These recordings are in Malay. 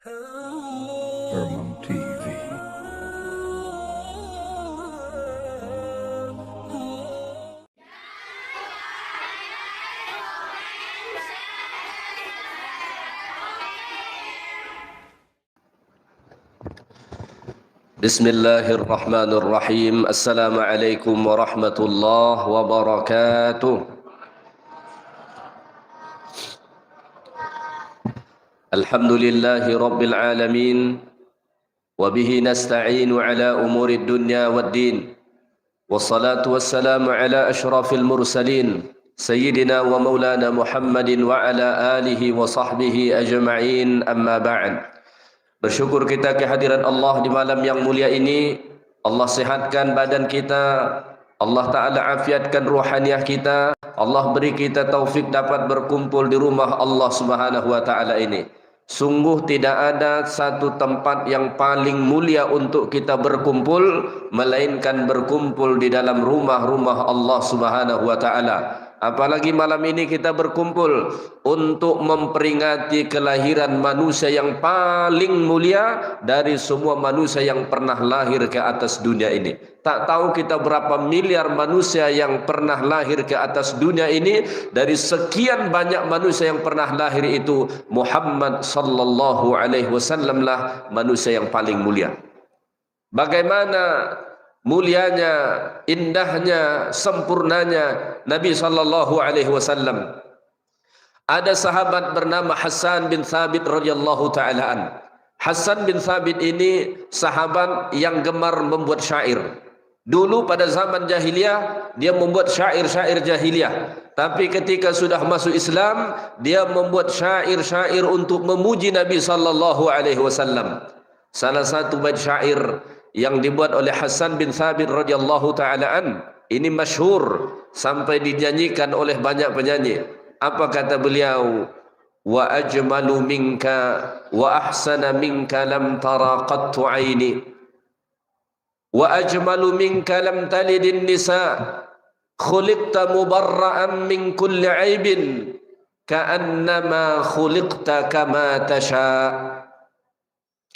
Hermam TV. Bismillahirrahmanirrahim. Assalamualaikum warahmatullahi wabarakatuh. Alhamdulillahi rabbil alamin. Wabihi nasta'inu ala umuri dunya waddin. Wassalatu wassalamu ala ashrafil mursalin. Sayyidina wa maulana Muhammadin wa ala alihi wa sahbihi ajma'in, amma ba'd. Bersyukur kita kehadiran Allah di malam yang mulia ini. Allah sehatkan badan kita, Allah Ta'ala afiatkan ruhaniah kita, Allah beri kita taufik dapat berkumpul di rumah Allah Subhanahu wa Ta'ala ini. Sungguh tidak ada satu tempat yang paling mulia untuk kita berkumpul melainkan berkumpul di dalam rumah-rumah Allah Subhanahu wa Ta'ala. Apalagi malam ini kita berkumpul untuk memperingati kelahiran manusia yang paling mulia dari semua manusia yang pernah lahir ke atas dunia ini. Tak tahu kita berapa miliar manusia yang pernah lahir ke atas dunia ini. Dari sekian banyak manusia yang pernah lahir itu, Muhammad sallallahu alaihi wasallam lah manusia yang paling mulia. Bagaimana mulianya, indahnya, sempurnanya Nabi sallallahu alaihi wasallam. Ada sahabat bernama Hassan bin Thabit radhiyallahu taala an. Hassan bin Thabit ini sahabat yang gemar membuat syair. Dulu pada zaman jahiliyah dia membuat syair-syair jahiliyah. Tapi ketika sudah masuk Islam, dia membuat syair-syair untuk memuji Nabi sallallahu alaihi wasallam. Salah satu bait syair yang dibuat oleh Hassan bin Thabit radhiyallahu taala an, ini masyhur sampai dinyanyikan oleh banyak penyanyi. Apa kata beliau? Wa ajmalu minka wa ahsana minka lam tara qattu aini. Wa ajmalu minka lam talidin nisa. Khuliqta mubarra'an min kulli aibin ka'annama khuliqta kama tasha.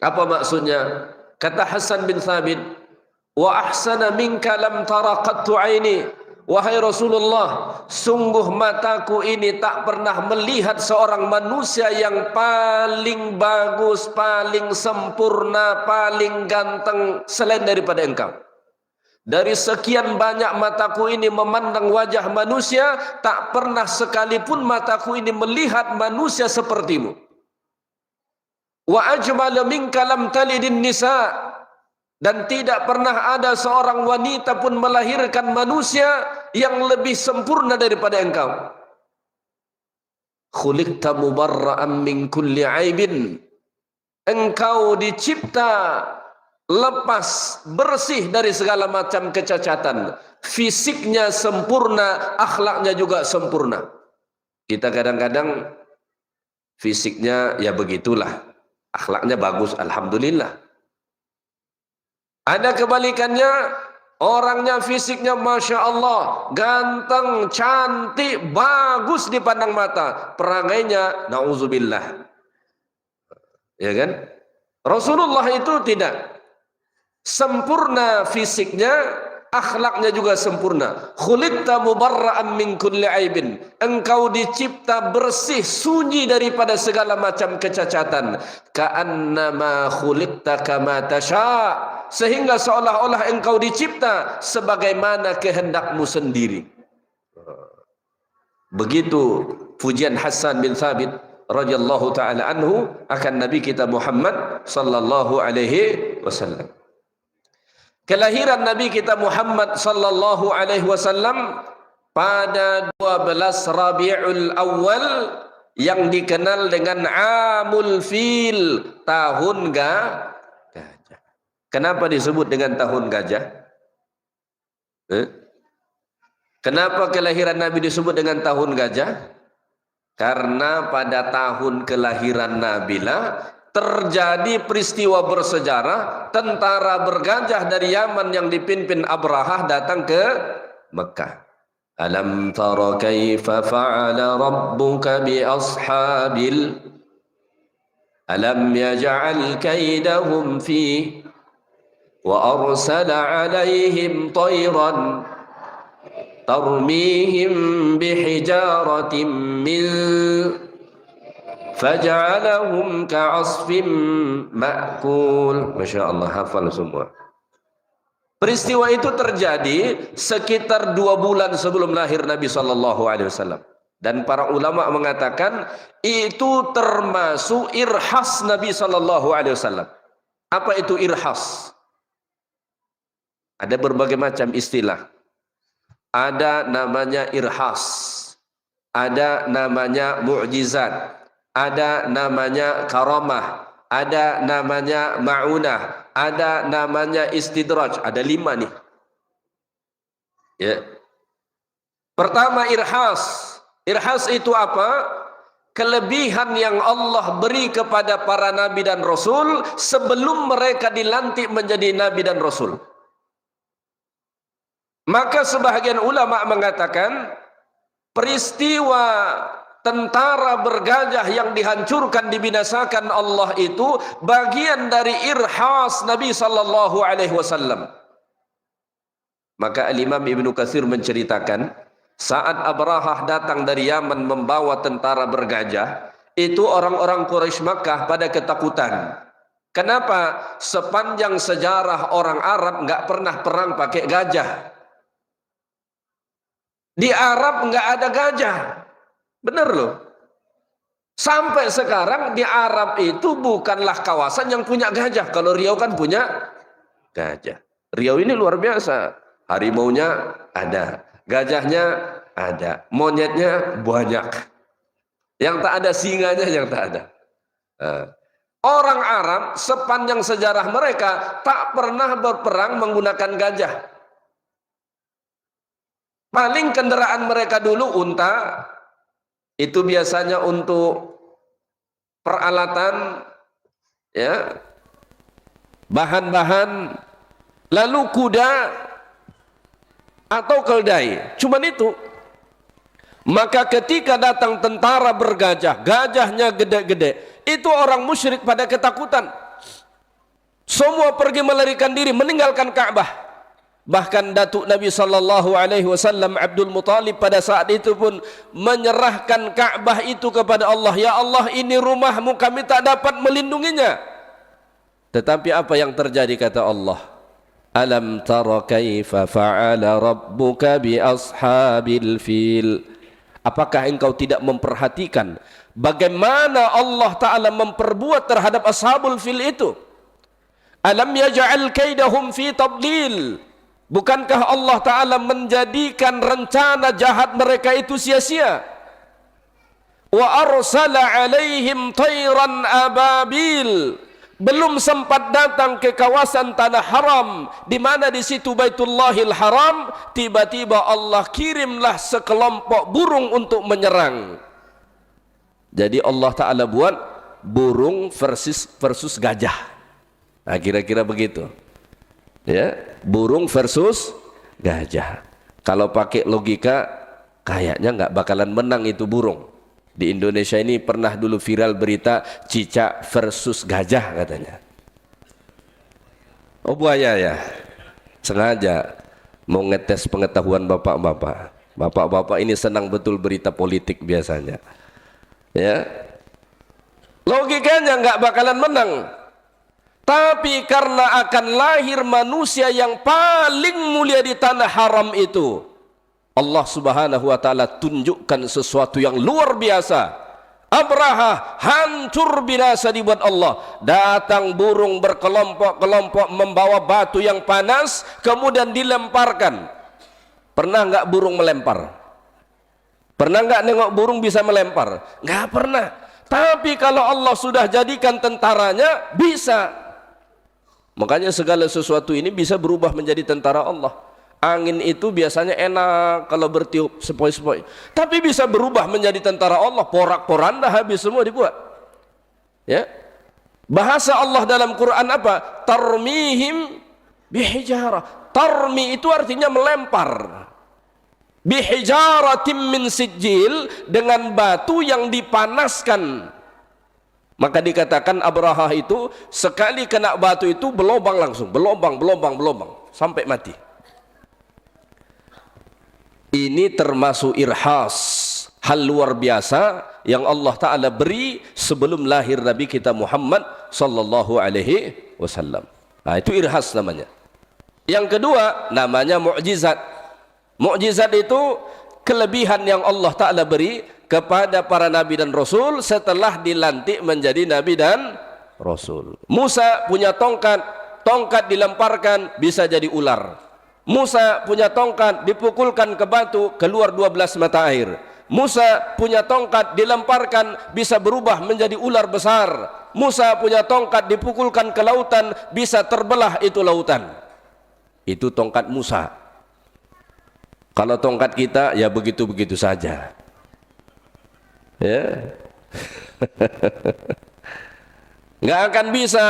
Apa maksudnya? Kata Hassan bin Thabit, wa ahsana minka lam tara qattu aini. Wahai Rasulullah, sungguh mataku ini tak pernah melihat seorang manusia yang paling bagus, paling sempurna, paling ganteng selain daripada engkau. Dari sekian banyak mataku ini memandang wajah manusia, tak pernah sekalipun mataku ini melihat manusia sepertimu. Wa ajmala minka lam talidin nisa. Dan tidak pernah ada seorang wanita pun melahirkan manusia yang lebih sempurna daripada engkau. Khuliqta mubarra'an min kulli aibin. Engkau dicipta lepas, bersih dari segala macam kecacatan. Fisiknya sempurna, akhlaknya juga sempurna. Kita kadang-kadang fisiknya ya begitulah, akhlaknya bagus, alhamdulillah. Ada kebalikannya, orangnya fisiknya Masya Allah, ganteng, cantik, bagus dipandang mata, perangainya na'udzubillah. Ya kan? Rasulullah itu tidak. Sempurna fisiknya, akhlaknya juga sempurna. Khuliqta mubarra'an min kulli aibin. Engkau dicipta bersih, sunyi daripada segala macam kecacatan. Ka'annama khuliqta kama tasha. Sehingga seolah-olah engkau dicipta sebagaimana kehendakmu sendiri. Begitu pujian Hassan bin Thabit radhiyallahu taala anhu akan Nabi kita Muhammad sallallahu alaihi wasallam. Kelahiran Nabi kita Muhammad sallallahu alaihi wasallam pada 12 Rabiul Awal yang dikenal dengan Amul Fil, tahun gajah. Kenapa disebut dengan tahun gajah? Kenapa kelahiran Nabi disebut dengan tahun gajah? Karena pada tahun kelahiran Nabi lah terjadi peristiwa bersejarah, tentara bergajah dari Yaman yang dipimpin Abrahah datang ke Mekah. Alam tara kaifa fa'ala rabbuka bi ashabil Alam yaj'al kaidahum fi wa arsala alaihim tayran tarmihim bihijaratin min faj'alahum ka'asfin ma'kul. Masya Allah, hafal semua. Peristiwa itu terjadi sekitar 2 bulan sebelum lahir Nabi SAW. Dan para ulama mengatakan itu termasuk irhas Nabi SAW. Apa itu irhas? Ada berbagai macam istilah. Ada namanya irhas, ada namanya mu'jizat, ada namanya karamah, ada namanya ma'unah, ada namanya istidraj. Ada 5 nih. Ya. Pertama, irhas. Irhas itu apa? Kelebihan yang Allah beri kepada para nabi dan rasul sebelum mereka dilantik menjadi nabi dan rasul. Maka sebahagian ulama mengatakan peristiwa tentara bergajah yang dihancurkan, dibinasakan Allah itu bagian dari irhas Nabi sallallahu alaihi wasallam. Maka Al-Imam Ibnu Katsir menceritakan, saat Abrahah datang dari Yaman membawa tentara bergajah, itu orang-orang Quraisy Makkah pada ketakutan. Kenapa? Sepanjang sejarah orang Arab nggak pernah perang pakai gajah. Di Arab nggak ada gajah. Bener loh. Sampai sekarang di Arab itu bukanlah kawasan yang punya gajah. Kalau Riau kan punya gajah. Riau ini luar biasa. Harimaunya ada, gajahnya ada, monyetnya banyak. Yang tak ada singanya, yang tak ada. Orang Arab sepanjang sejarah mereka tak pernah berperang menggunakan gajah. Paling kendaraan mereka dulu unta. Itu biasanya untuk peralatan, ya, bahan-bahan. Lalu kuda atau keldai. Cuman itu. Maka ketika datang tentara bergajah, gajahnya gede-gede, itu orang musyrik pada ketakutan. Semua pergi melarikan diri, meninggalkan Ka'bah. Bahkan datuk Nabi sallallahu alaihi wasallam Abdul Muthalib pada saat itu pun menyerahkan Ka'bah itu kepada Allah. Ya Allah, ini rumahmu, kami tak dapat melindunginya. Tetapi apa yang terjadi kata Allah? Alam tara kaifa fa'ala rabbuka bi ashabil fil. Apakah engkau tidak memperhatikan bagaimana Allah Ta'ala memperbuat terhadap ashabul fil itu? Alam yaj'al kaidahum fi tadlil. Bukankah Allah Ta'ala menjadikan rencana jahat mereka itu sia-sia? Wa arsala alaihim tayran ababil. Belum sempat datang ke kawasan tanah haram, di mana di situ Baitullahil Haram, tiba-tiba Allah kirimlah sekelompok burung untuk menyerang. Jadi Allah Ta'ala buat burung versus gajah. Nah, kira-kira begitu. Ya, burung versus gajah. Kalau pakai logika, kayaknya nggak bakalan menang itu burung. Di Indonesia ini pernah dulu viral berita cicak versus gajah katanya. Oh, buaya ya? Sengaja mau ngetes pengetahuan bapak-bapak. Bapak-bapak ini senang betul berita politik biasanya. Ya, logikanya nggak bakalan menang. Tapi karena akan lahir manusia yang paling mulia di tanah haram itu, Allah Subhanahu wa Ta'ala tunjukkan sesuatu yang luar biasa. Abraha hancur binasa dibuat Allah. Datang burung berkelompok-kelompok membawa batu yang panas, kemudian dilemparkan. Pernah nggak burung melempar? Pernah nggak nengok burung bisa melempar? Nggak pernah. Tapi kalau Allah sudah jadikan tentaranya, bisa. Makanya segala sesuatu ini bisa berubah menjadi tentara Allah. Angin itu biasanya enak kalau bertiup sepoi-sepoi, tapi bisa berubah menjadi tentara Allah. Porak-poranda habis semua dibuat. Ya. Bahasa Allah dalam Quran apa? Tarmihim bihijarah. Tarmi itu artinya melempar. Bihijaratim min sijil, dengan batu yang dipanaskan. Maka dikatakan Abrahah itu sekali kena batu itu berlobang langsung, berlobang sampai mati. Ini termasuk irhas, hal luar biasa yang Allah Ta'ala beri sebelum lahir Nabi kita Muhammad sallallahu alaihi wasallam. Nah, itu irhas namanya. Yang kedua namanya mukjizat. Mukjizat itu kelebihan yang Allah Ta'ala beri kepada para nabi dan rasul setelah dilantik menjadi nabi dan rasul. Musa punya tongkat, tongkat dilemparkan bisa jadi ular. Musa punya tongkat dipukulkan ke batu keluar 12 mata air. Musa punya tongkat dilemparkan bisa berubah menjadi ular besar. Musa punya tongkat dipukulkan ke lautan bisa terbelah itu lautan. Itu tongkat Musa. Kalau tongkat kita ya begitu-begitu saja. Ya. Nggak akan bisa.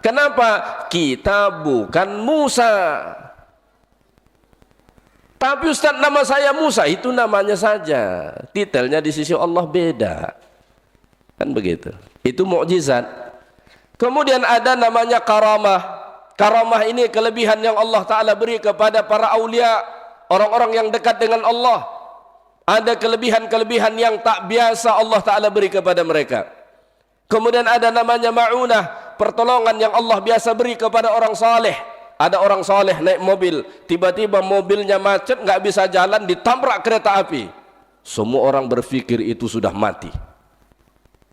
Kenapa? Kita bukan Musa. Tapi Ustaz, nama saya Musa, itu namanya saja. Detailnya di sisi Allah beda. Kan begitu. Itu mukjizat. Kemudian ada namanya karamah. Karamah ini kelebihan yang Allah Ta'ala beri kepada para aulia, orang-orang yang dekat dengan Allah. Ada kelebihan-kelebihan yang tak biasa Allah Ta'ala beri kepada mereka. Kemudian ada namanya ma'unah, pertolongan yang Allah biasa beri kepada orang saleh. Ada orang saleh naik mobil, tiba-tiba mobilnya macet, nggak bisa jalan, ditabrak kereta api. Semua orang berpikir itu sudah mati.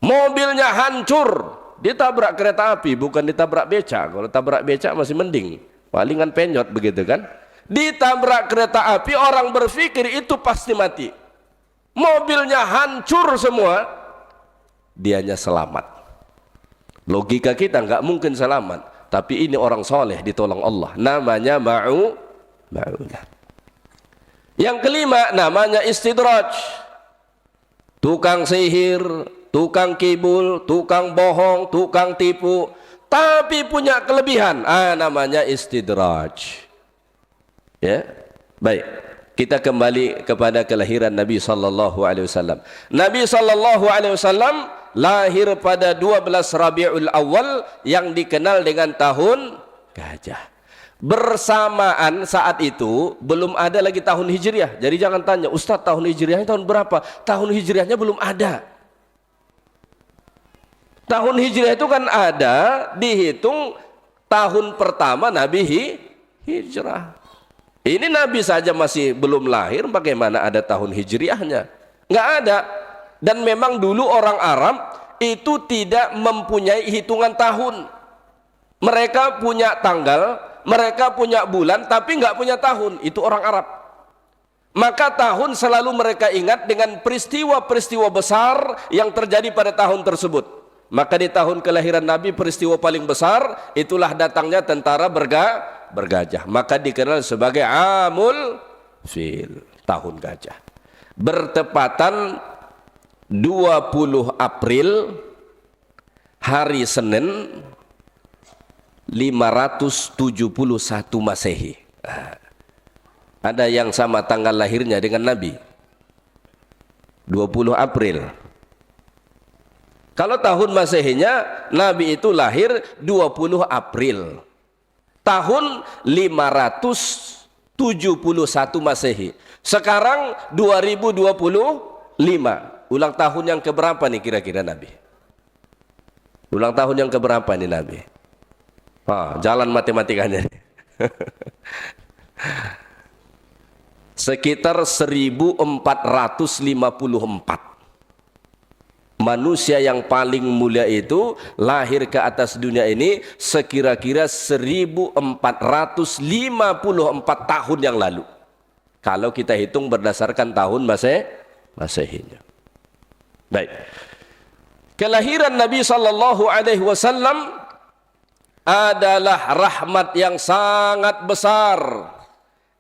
Mobilnya hancur, ditabrak kereta api, bukan ditabrak becak. Kalau tabrak becak masih mending, palingan penyot begitu kan. Ditabrak kereta api, orang berpikir itu pasti mati. Mobilnya hancur semua, dianya selamat. Logika kita nggak mungkin selamat. Tapi ini orang soleh ditolong Allah. Namanya ma'unah. Yang kelima namanya istidraj. Tukang sihir, tukang kibul, tukang bohong, tukang tipu. Tapi punya kelebihan. Namanya istidraj. Ya, baik. Kita kembali kepada kelahiran Nabi sallallahu alaihi wasallam. Nabi sallallahu alaihi wasallam lahir pada 12 Rabiul Awal yang dikenal dengan tahun gajah. Bersamaan saat itu belum ada lagi tahun Hijriah. Jadi jangan tanya, Ustaz tahun Hijriahnya tahun berapa? Tahun Hijriahnya belum ada. Tahun Hijriah itu kan ada, dihitung tahun pertama Nabi hijrah. Ini Nabi saja masih belum lahir, bagaimana ada tahun Hijriahnya? Nggak ada. Dan memang dulu orang Arab itu tidak mempunyai hitungan tahun. Mereka punya tanggal, mereka punya bulan, tapi nggak punya tahun. Itu orang Arab. Maka tahun selalu mereka ingat dengan peristiwa-peristiwa besar yang terjadi pada tahun tersebut. Maka di tahun kelahiran Nabi peristiwa paling besar itulah datangnya tentara bergajah. Maka dikenal sebagai Amul Fil, tahun gajah. Bertepatan 20 April hari Senin 571 Masehi. Ada yang sama tanggal lahirnya dengan Nabi, 20 April. Kalau tahun Masehinya Nabi itu lahir 20 April tahun 571 Masehi. Sekarang 2025. Ulang tahun yang keberapa nih kira-kira Nabi? Ulang tahun yang keberapa nih Nabi? Jalan matematikanya. Sekitar 1454. Manusia yang paling mulia itu lahir ke atas dunia ini sekira-kira 1454 tahun yang lalu. Kalau kita hitung berdasarkan tahun Masehinya. Baik. Kelahiran Nabi sallallahu alaihi wasallam adalah rahmat yang sangat besar.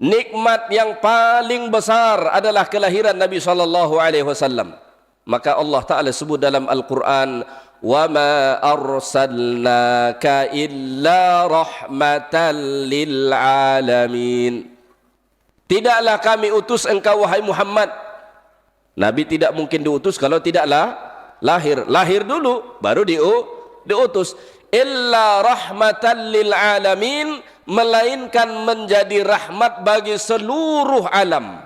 Nikmat yang paling besar adalah kelahiran Nabi sallallahu alaihi wasallam. Maka Allah Ta'ala sebut dalam Al-Quran, wa ma arsalnaka illa rahmatan lil alamin. Tidaklah kami utus engkau wahai Muhammad. Nabi tidak mungkin diutus kalau tidaklah lahir dulu baru diutus. Illa rahmatan lil alamin, melainkan menjadi rahmat bagi seluruh alam.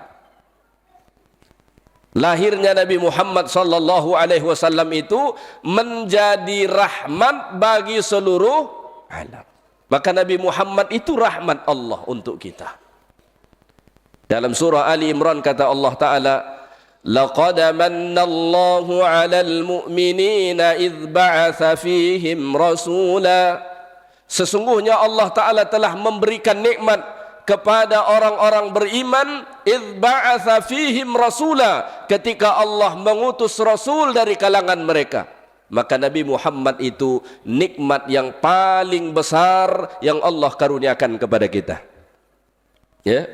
Lahirnya Nabi Muhammad sallallahu alaihi wasallam itu menjadi rahmat bagi seluruh alam. Maka Nabi Muhammad itu rahmat Allah untuk kita. Dalam surah Ali Imran kata Allah Ta'ala, laqad mannallahu 'alal mu'minina idh ba'atha fihim rasula. Sesungguhnya Allah Ta'ala telah memberikan nikmat kepada orang-orang beriman idh ba'atha fihim rasula, ketika Allah mengutus rasul dari kalangan mereka. Maka Nabi Muhammad itu nikmat yang paling besar yang Allah karuniakan kepada kita. Ya.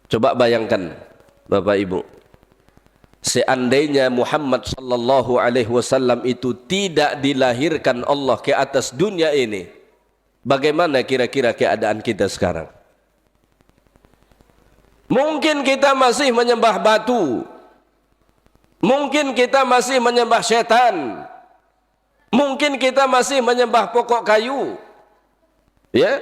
Coba bayangkan Bapak Ibu, seandainya Muhammad sallallahu alaihi wasallam itu tidak dilahirkan Allah ke atas dunia ini, bagaimana kira-kira keadaan kita sekarang? Mungkin kita masih menyembah batu, mungkin kita masih menyembah setan, mungkin kita masih menyembah pokok kayu, ya.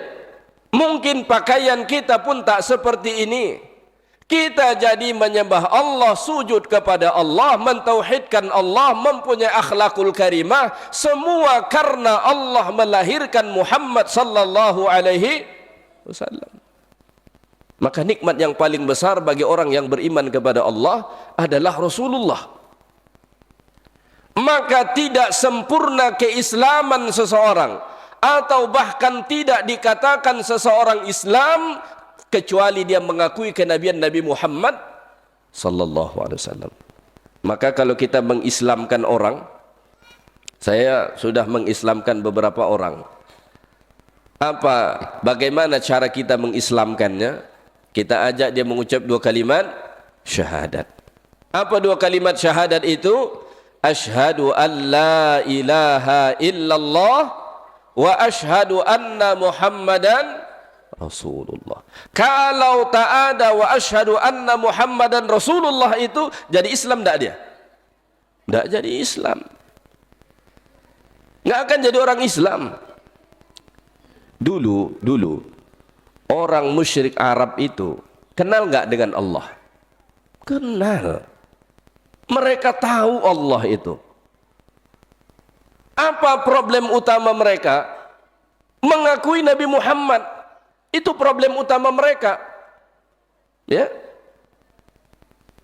Mungkin pakaian kita pun tak seperti ini. Kita jadi menyembah Allah, sujud kepada Allah, mentauhidkan Allah, mempunyai akhlakul karimah, semua karena Allah melahirkan Muhammad sallallahu alaihi wasallam. Maka nikmat yang paling besar bagi orang yang beriman kepada Allah adalah Rasulullah. Maka tidak sempurna keislaman seseorang, atau bahkan tidak dikatakan seseorang Islam kecuali dia mengakui kenabian Nabi Muhammad sallallahu alaihi wasallam. Maka kalau kita mengislamkan orang, saya sudah mengislamkan beberapa orang. Bagaimana cara kita mengislamkannya? Kita ajak dia mengucap 2 kalimat syahadat. Apa 2 kalimat syahadat itu? Asyhadu an la ilaha illallah wa asyhadu anna Muhammadan Rasulullah. Kalau tak ada wa asyhadu anna Muhammadan Rasulullah itu, jadi Islam tak dia? Tak jadi Islam. Nggak akan jadi orang Islam. Dulu orang musyrik Arab itu kenal nggak dengan Allah? Kenal. Mereka tahu Allah itu. Apa problem utama mereka? Mengakui Nabi Muhammad. Itu problem utama mereka. Ya.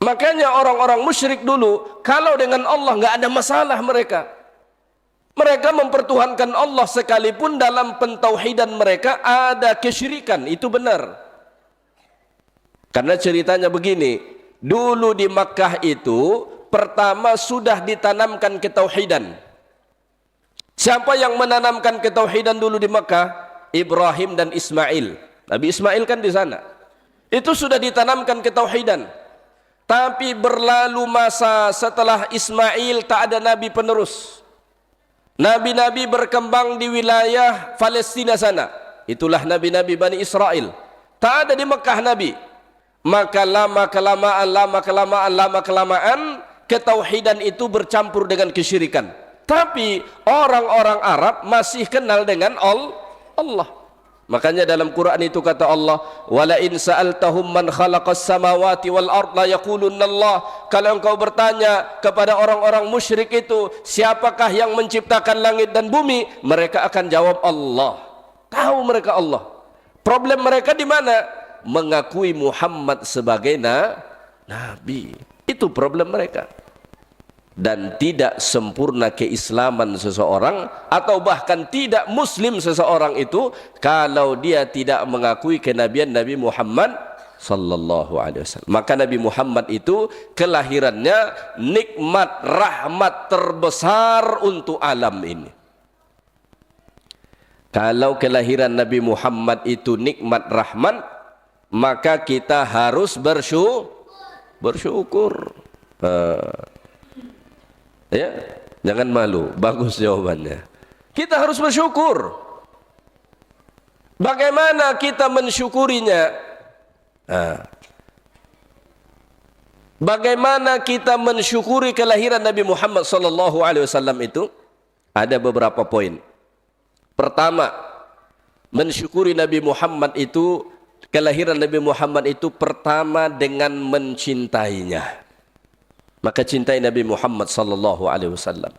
Makanya orang-orang musyrik dulu, kalau dengan Allah nggak ada masalah mereka. Mereka mempertuhankan Allah sekalipun dalam pentauhidan mereka ada kesyirikan, itu benar. Karena ceritanya begini, dulu di Makkah itu pertama sudah ditanamkan ketauhidan. Siapa yang menanamkan ketauhidan dulu di Makkah? Ibrahim dan Ismail. Nabi Ismail kan di sana. Itu sudah ditanamkan ketauhidan. Tapi berlalu masa setelah Ismail tak ada nabi penerus. Nabi-nabi berkembang di wilayah Palestina sana. Itulah nabi-nabi Bani Israel. Tak ada di Mekah nabi. Maka lama-kelamaan ketauhidan itu bercampur dengan kesyirikan. Tapi orang-orang Arab masih kenal dengan Allah. Makanya dalam Quran itu kata Allah, wala in sa'altahum man khalaqas samawati wal ard la yaqulunna Allah. Kalau engkau bertanya kepada orang-orang musyrik itu, siapakah yang menciptakan langit dan bumi? Mereka akan jawab Allah. Tahu mereka Allah. Problem mereka di mana? Mengakui Muhammad sebagai nabi. Itu problem mereka. Dan tidak sempurna keislaman seseorang, atau bahkan tidak muslim seseorang itu, kalau dia tidak mengakui kenabian Nabi Muhammad sallallahu alaihi wasallam. Maka Nabi Muhammad itu kelahirannya nikmat rahmat terbesar untuk alam ini. Kalau kelahiran Nabi Muhammad itu nikmat rahmat, maka kita harus bersyukur. Ya, jangan malu. Bagus jawabannya. Kita harus bersyukur. Bagaimana kita mensyukurinya? Bagaimana kita mensyukuri kelahiran Nabi Muhammad sallallahu alaihi wasallam itu? Ada beberapa poin. Pertama, mensyukuri Nabi Muhammad itu, kelahiran Nabi Muhammad itu pertama dengan mencintainya. Maka cintai Nabi Muhammad sallallahu alaihi wasallam.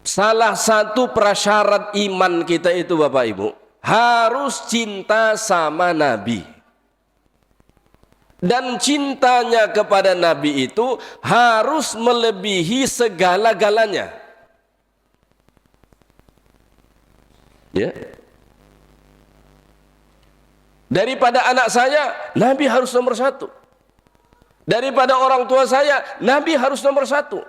Salah satu prasyarat iman kita itu Bapak Ibu, harus cinta sama Nabi. Dan cintanya kepada Nabi itu harus melebihi segala-galanya. Ya. Daripada anak saya, Nabi harus nomor satu. Daripada orang tua saya, Nabi harus nomor satu.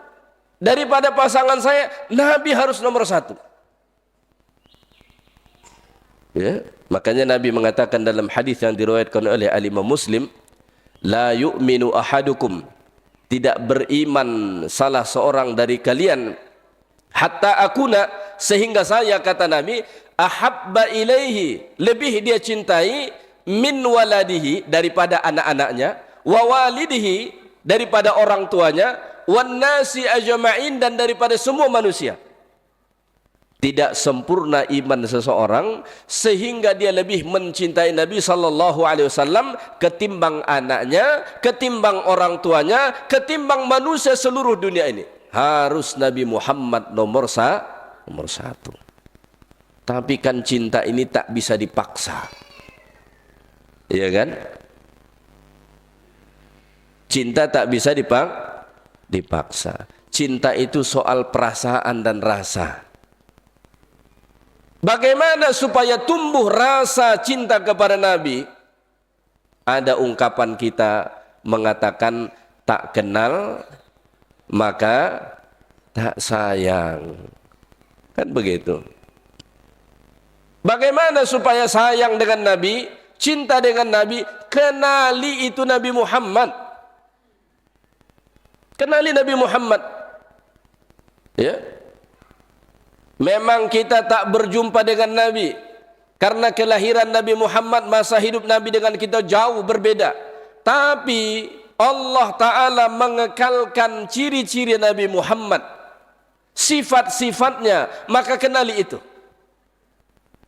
Daripada pasangan saya, Nabi harus nomor satu. Ya. Makanya Nabi mengatakan dalam hadis yang diriwayatkan oleh Imam Muslim, la yu'minu ahadukum, tidak beriman salah seorang dari kalian, hatta akuna, sehingga saya, kata Nabi, ahabba ilaihi, lebih dia cintai, min waladihi, daripada anak-anaknya, wa walidihi, daripada orang tuanya, wan nasi ajma'in, dan daripada semua manusia. Tidak sempurna iman seseorang sehingga dia lebih mencintai Nabi sallallahu alaihi wasallam ketimbang anaknya, ketimbang orang tuanya, ketimbang manusia seluruh dunia ini. Harus Nabi Muhammad nomor satu. Tapi kan cinta ini tak bisa dipaksa. Iya kan? Cinta tak bisa dipaksa. Cinta itu soal perasaan dan rasa. Bagaimana supaya tumbuh rasa cinta kepada Nabi? Ada ungkapan kita mengatakan tak kenal maka tak sayang. Kan begitu. Bagaimana supaya sayang dengan Nabi, cinta dengan Nabi? Kenali itu Nabi Muhammad. Kenali Nabi Muhammad. Ya. Memang kita tak berjumpa dengan Nabi karena kelahiran Nabi Muhammad, masa hidup Nabi dengan kita jauh berbeda. Tapi Allah Ta'ala mengekalkan ciri-ciri Nabi Muhammad, sifat-sifatnya, maka kenali itu.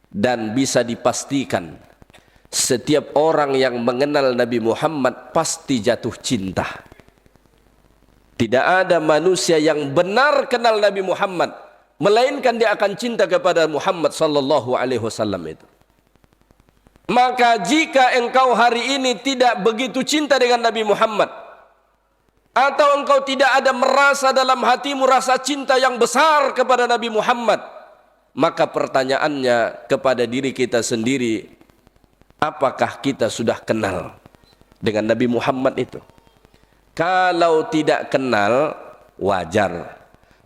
Dan bisa dipastikan setiap orang yang mengenal Nabi Muhammad pasti jatuh cinta. Tidak ada manusia yang benar kenal Nabi Muhammad melainkan dia akan cinta kepada Muhammad sallallahu alaihi wasallam itu. Maka jika engkau hari ini tidak begitu cinta dengan Nabi Muhammad, atau engkau tidak ada merasa dalam hatimu rasa cinta yang besar kepada Nabi Muhammad, maka pertanyaannya kepada diri kita sendiri, apakah kita sudah kenal dengan Nabi Muhammad itu? Kalau tidak kenal, wajar.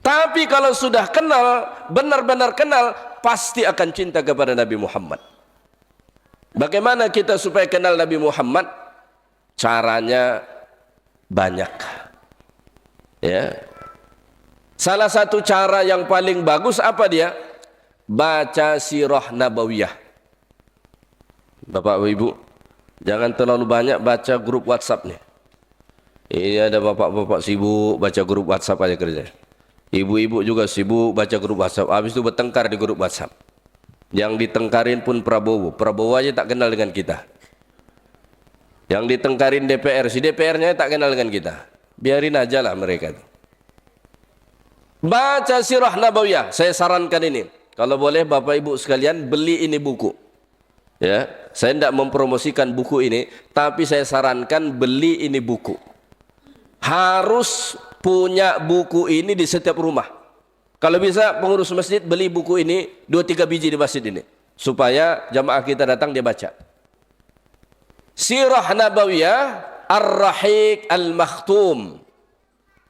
Tapi kalau sudah kenal, benar-benar kenal, pasti akan cinta kepada Nabi Muhammad. Bagaimana kita supaya kenal Nabi Muhammad? Caranya banyak. Ya. Salah satu cara yang paling bagus apa dia? Baca sirah nabawiyah. Bapak Ibu, jangan terlalu banyak baca grup WhatsApp nih. Ini ada bapak-bapak sibuk baca grup WhatsApp aja kerja. Ibu-ibu juga sibuk baca grup WhatsApp. Habis itu bertengkar di grup WhatsApp. Yang ditengkarin pun Prabowo. Prabowo aja tak kenal dengan kita. Yang ditengkarin DPR, si DPR-nya tak kenal dengan kita. Biarin aja lah mereka. Baca sirah nabawiyah. Saya sarankan ini. Kalau boleh Bapak Ibu sekalian beli ini buku. Ya, saya tidak mempromosikan buku ini, tapi saya sarankan beli ini buku. Harus punya buku ini di setiap rumah. Kalau bisa pengurus masjid beli buku ini 2-3 biji di masjid ini supaya jamaah kita datang dia baca. Sirah Nabawiyah Ar-Rahiq Al-Makhtum.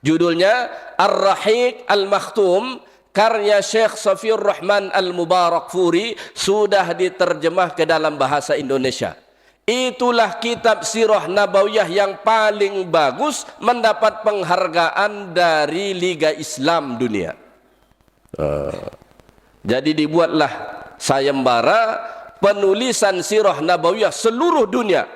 Judulnya Ar-Rahiq Al-Makhtum, karya Syekh Safiur Rahman Al-Mubarakfuri, sudah diterjemah ke dalam bahasa Indonesia. Itulah kitab sirah nabawiyah yang paling bagus, mendapat penghargaan dari Liga Islam Dunia. Jadi dibuatlah sayembara penulisan sirah nabawiyah seluruh dunia.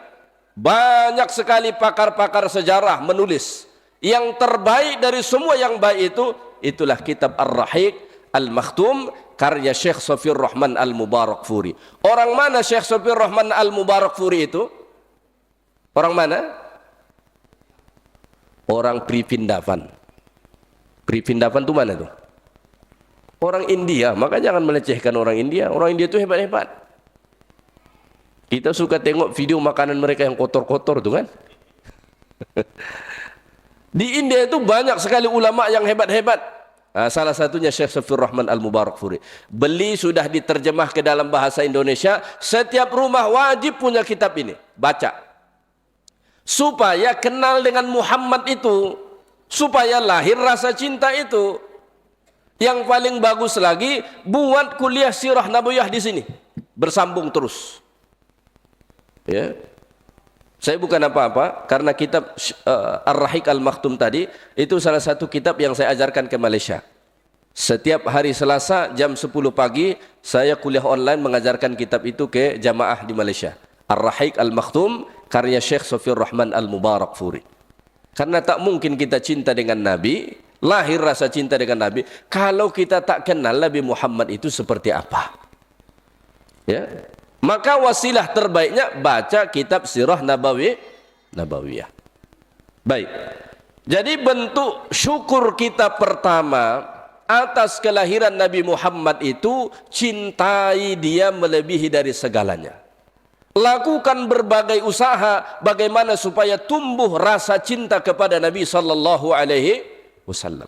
Banyak sekali pakar-pakar sejarah menulis. Yang terbaik dari semua yang baik itu, itulah kitab Ar-Rahiq Al-Makhtum karya Syekh Safiyur Rahman Al-Mubarakfuri. Orang mana Syekh Safiyur Rahman Al-Mubarakfuri itu? Orang mana? Orang Pripindavan. Pripindavan itu mana tuh? Orang India. Maka jangan melecehkan orang India. Orang India itu hebat-hebat. Kita suka tengok video makanan mereka yang kotor-kotor tuh kan. Di India itu banyak sekali ulama yang hebat-hebat. Nah, salah satunya Syekh Safiyur Rahman Al-Mubarakfuri. Beli sudah diterjemah ke dalam bahasa Indonesia. Setiap rumah wajib punya kitab ini. Baca. Supaya kenal dengan Muhammad itu. Supaya lahir rasa cinta itu. Yang paling bagus lagi, buat kuliah sirah nabawiyah di sini. Bersambung terus. Ya. Saya bukan apa-apa karena kitab Ar-Rahiq Al-Makhtum tadi itu salah satu kitab yang saya ajarkan ke Malaysia. Setiap hari Selasa jam 10 pagi saya kuliah online mengajarkan kitab itu ke jamaah di Malaysia. Ar-Rahiq Al-Makhtum karya Syekh Safiyur Rahman Al-Mubarakfuri. Karena tak mungkin kita cinta dengan Nabi, lahir rasa cinta dengan Nabi kalau kita tak kenal Nabi Muhammad itu seperti apa. Ya. Maka wasilah terbaiknya baca kitab Sirah Nabawiyah. Baik. Jadi bentuk syukur kita pertama atas kelahiran Nabi Muhammad itu cintai dia melebihi dari segalanya. Lakukan berbagai usaha bagaimana supaya tumbuh rasa cinta kepada Nabi sallallahu alaihi wasallam.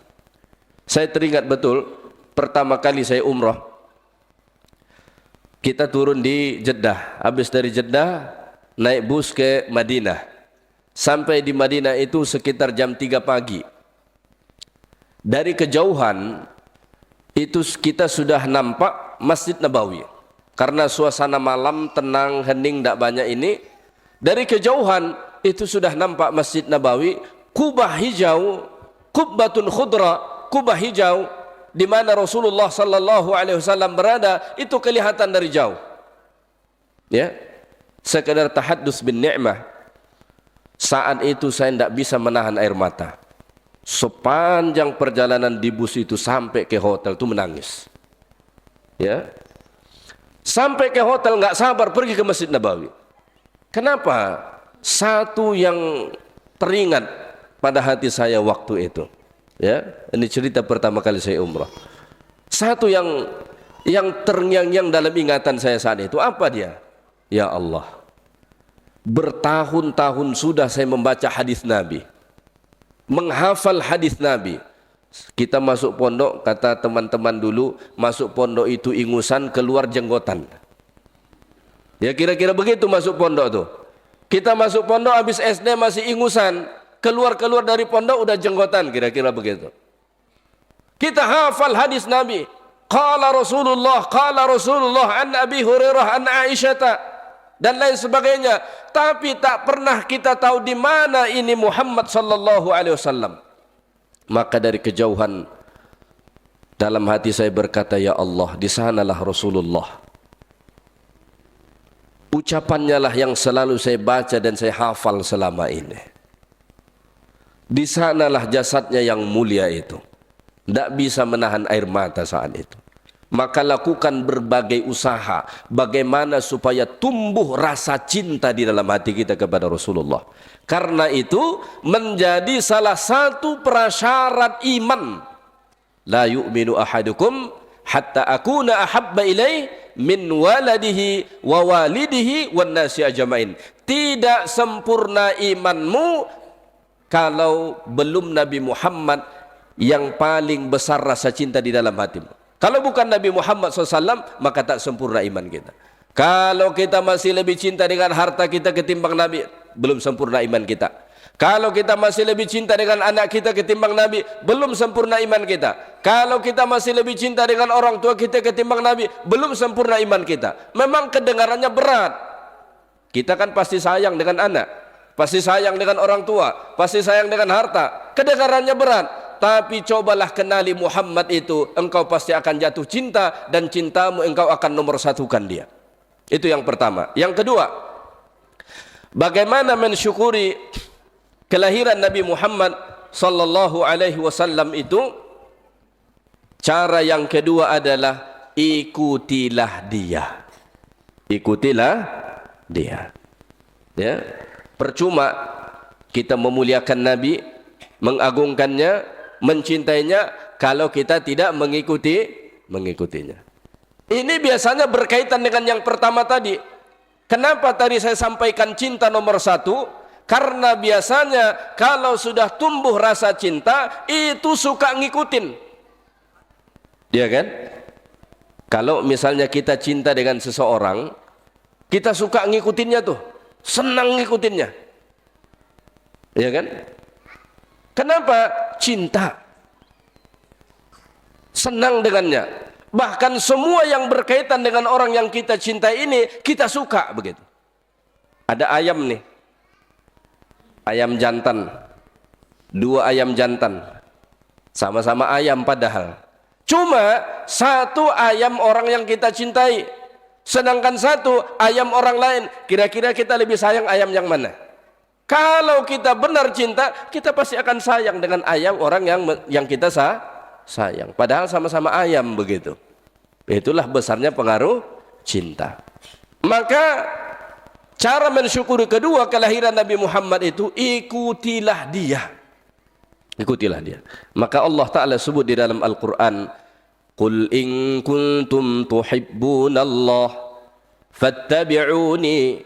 Saya teringat betul pertama kali saya umrah. Kita turun di Jeddah. Habis dari Jeddah naik bus ke Madinah. Sampai di Madinah itu sekitar jam 3 pagi. Dari kejauhan itu kita sudah nampak Masjid Nabawi. Karena suasana malam tenang, hening, tak banyak ini. Dari kejauhan itu sudah nampak Masjid Nabawi, kubah hijau, kubbatun khudra, kubah hijau di mana Rasulullah sallallahu alaihi wasallam berada itu kelihatan dari jauh. Ya. Sekedar tahaddus bin ni'mah. Saat itu saya tidak bisa menahan air mata. Sepanjang perjalanan di bus itu sampai ke hotel itu menangis. Ya. Sampai ke hotel enggak sabar pergi ke Masjid Nabawi. Kenapa? Satu yang teringat pada hati saya waktu itu. Ya, ini cerita pertama kali saya umrah. Satu yang terngiang-ngiang dalam ingatan saya saat itu apa dia? Ya Allah, bertahun-tahun sudah saya membaca hadis Nabi, menghafal hadis Nabi. Kita masuk pondok, kata teman-teman dulu, masuk pondok itu ingusan keluar jenggotan. Ya kira-kira begitu masuk pondok tuh. Kita masuk pondok habis SD masih ingusan. Keluar dari pondok udah jenggotan, kira-kira begitu. Kita hafal hadis Nabi. Qala Rasulullah an Abi Hurairah an Aisyah dan lain sebagainya. Tapi tak pernah kita tahu di mana ini Muhammad sallallahu alaihi wasallam. Maka dari kejauhan dalam hati saya berkata, ya Allah, di sanalah Rasulullah. Ucapannya lah yang selalu saya baca dan saya hafal selama ini. Di sanalah jasadnya yang mulia itu. Tidak bisa menahan air mata saat itu. Maka lakukan berbagai usaha. Bagaimana supaya tumbuh rasa cinta di dalam hati kita kepada Rasulullah. Karena itu menjadi salah satu prasyarat iman. La yu'minu ahadukum hatta akuna ahabba ilaih min waladihi wa walidihi wan nasi ajmain. Tidak sempurna imanmu kalau belum Nabi Muhammad yang paling besar rasa cinta di dalam hatimu. Kalau bukan Nabi Muhammad SAW, maka tak sempurna iman kita. Kalau kita masih lebih cinta dengan harta kita ketimbang Nabi, belum sempurna iman kita. Kalau kita masih lebih cinta dengan anak kita ketimbang Nabi, belum sempurna iman kita. Kalau kita masih lebih cinta dengan orang tua kita ketimbang Nabi, belum sempurna iman kita. Memang kedengarannya berat. Kita kan pasti sayang dengan anak, pasti sayang dengan orang tua, pasti sayang dengan harta. Kedengarannya berat, tapi cobalah kenali Muhammad itu, engkau pasti akan jatuh cinta, dan cintamu engkau akan nomor satukan dia. Itu yang pertama. Yang kedua, Bagaimana mensyukuri kelahiran Nabi Muhammad sallallahu alaihi wasallam itu? Cara yang kedua adalah ikutilah dia. Ikutilah dia. Ya. Percuma kita memuliakan Nabi, mengagungkannya, mencintainya kalau kita tidak mengikutinya. Ini biasanya berkaitan dengan yang pertama tadi. Kenapa tadi saya sampaikan cinta nomor satu? Karena biasanya kalau sudah tumbuh rasa cinta, itu suka ngikutin. Iya kan? Kalau misalnya kita cinta dengan seseorang, kita suka ngikutinnya tuh. Senang ngikutinnya. Iya kan? Kenapa? Cinta. Senang dengannya. Bahkan semua yang berkaitan dengan orang yang kita cintai ini, kita suka begitu. Ada ayam nih. Ayam jantan. 2 ayam jantan. Sama-sama ayam padahal. Cuma satu ayam orang yang kita cintai. Sedangkan satu ayam orang lain. Kira-kira kita lebih sayang ayam yang mana? Kalau kita benar cinta, kita pasti akan sayang dengan ayam orang yang kita sayang. Padahal sama-sama ayam begitu. Itulah besarnya pengaruh cinta. Maka cara mensyukuri kedua kelahiran Nabi Muhammad itu, ikutilah dia. Ikutilah dia. Maka Allah Ta'ala sebut di dalam Al-Quran, Qul in kuntum tuhibbunallah fattabi'uni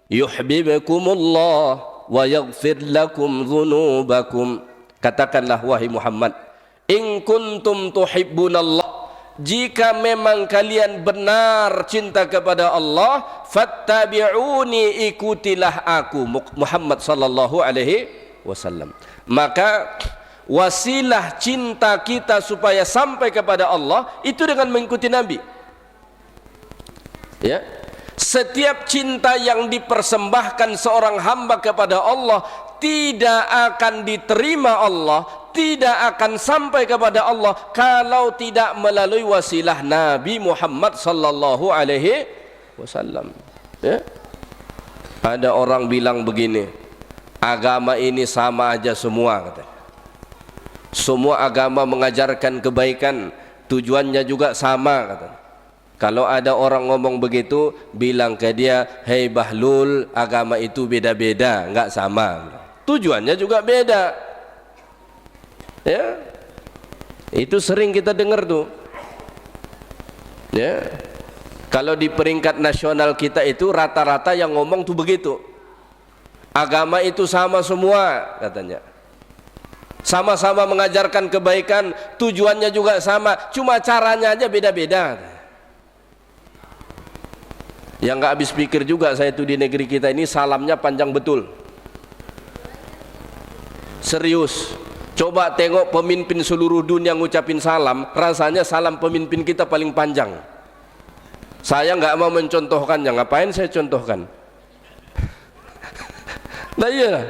yuhibbukumullah wa yaghfir lakum dhunubakum. Katakanlah wahai Muhammad, in kuntum tuhibbunallah, jika memang kalian benar cinta kepada Allah, fattabi'uni, ikutilah aku Muhammad sallallahu alaihi wasallam. Maka wasilah cinta kita supaya sampai kepada Allah itu dengan mengikuti Nabi. Ya. Setiap cinta yang dipersembahkan seorang hamba kepada Allah tidak akan diterima Allah, tidak akan sampai kepada Allah kalau tidak melalui wasilah Nabi Muhammad sallallahu alaihi wasallam. Ya. Ada orang bilang begini, agama ini sama aja semua, katanya. Semua agama mengajarkan kebaikan, tujuannya juga sama, katanya. Kalau ada orang ngomong begitu, bilang ke dia, hei Bahlul, agama itu beda-beda, enggak sama. Tujuannya juga beda. Ya. Itu sering kita dengar tuh. Ya. Kalau di peringkat nasional kita itu rata-rata yang ngomong tuh begitu. Agama itu sama semua, katanya. Sama-sama mengajarkan kebaikan, tujuannya juga sama, cuma caranya aja beda-beda. Yang nggak habis pikir juga saya itu di negeri kita ini salamnya panjang betul. Serius. Coba tengok pemimpin seluruh dunia ngucapin salam, rasanya salam pemimpin kita paling panjang. Saya nggak mau mencontohkannya, ngapain saya contohkan? Nah iya.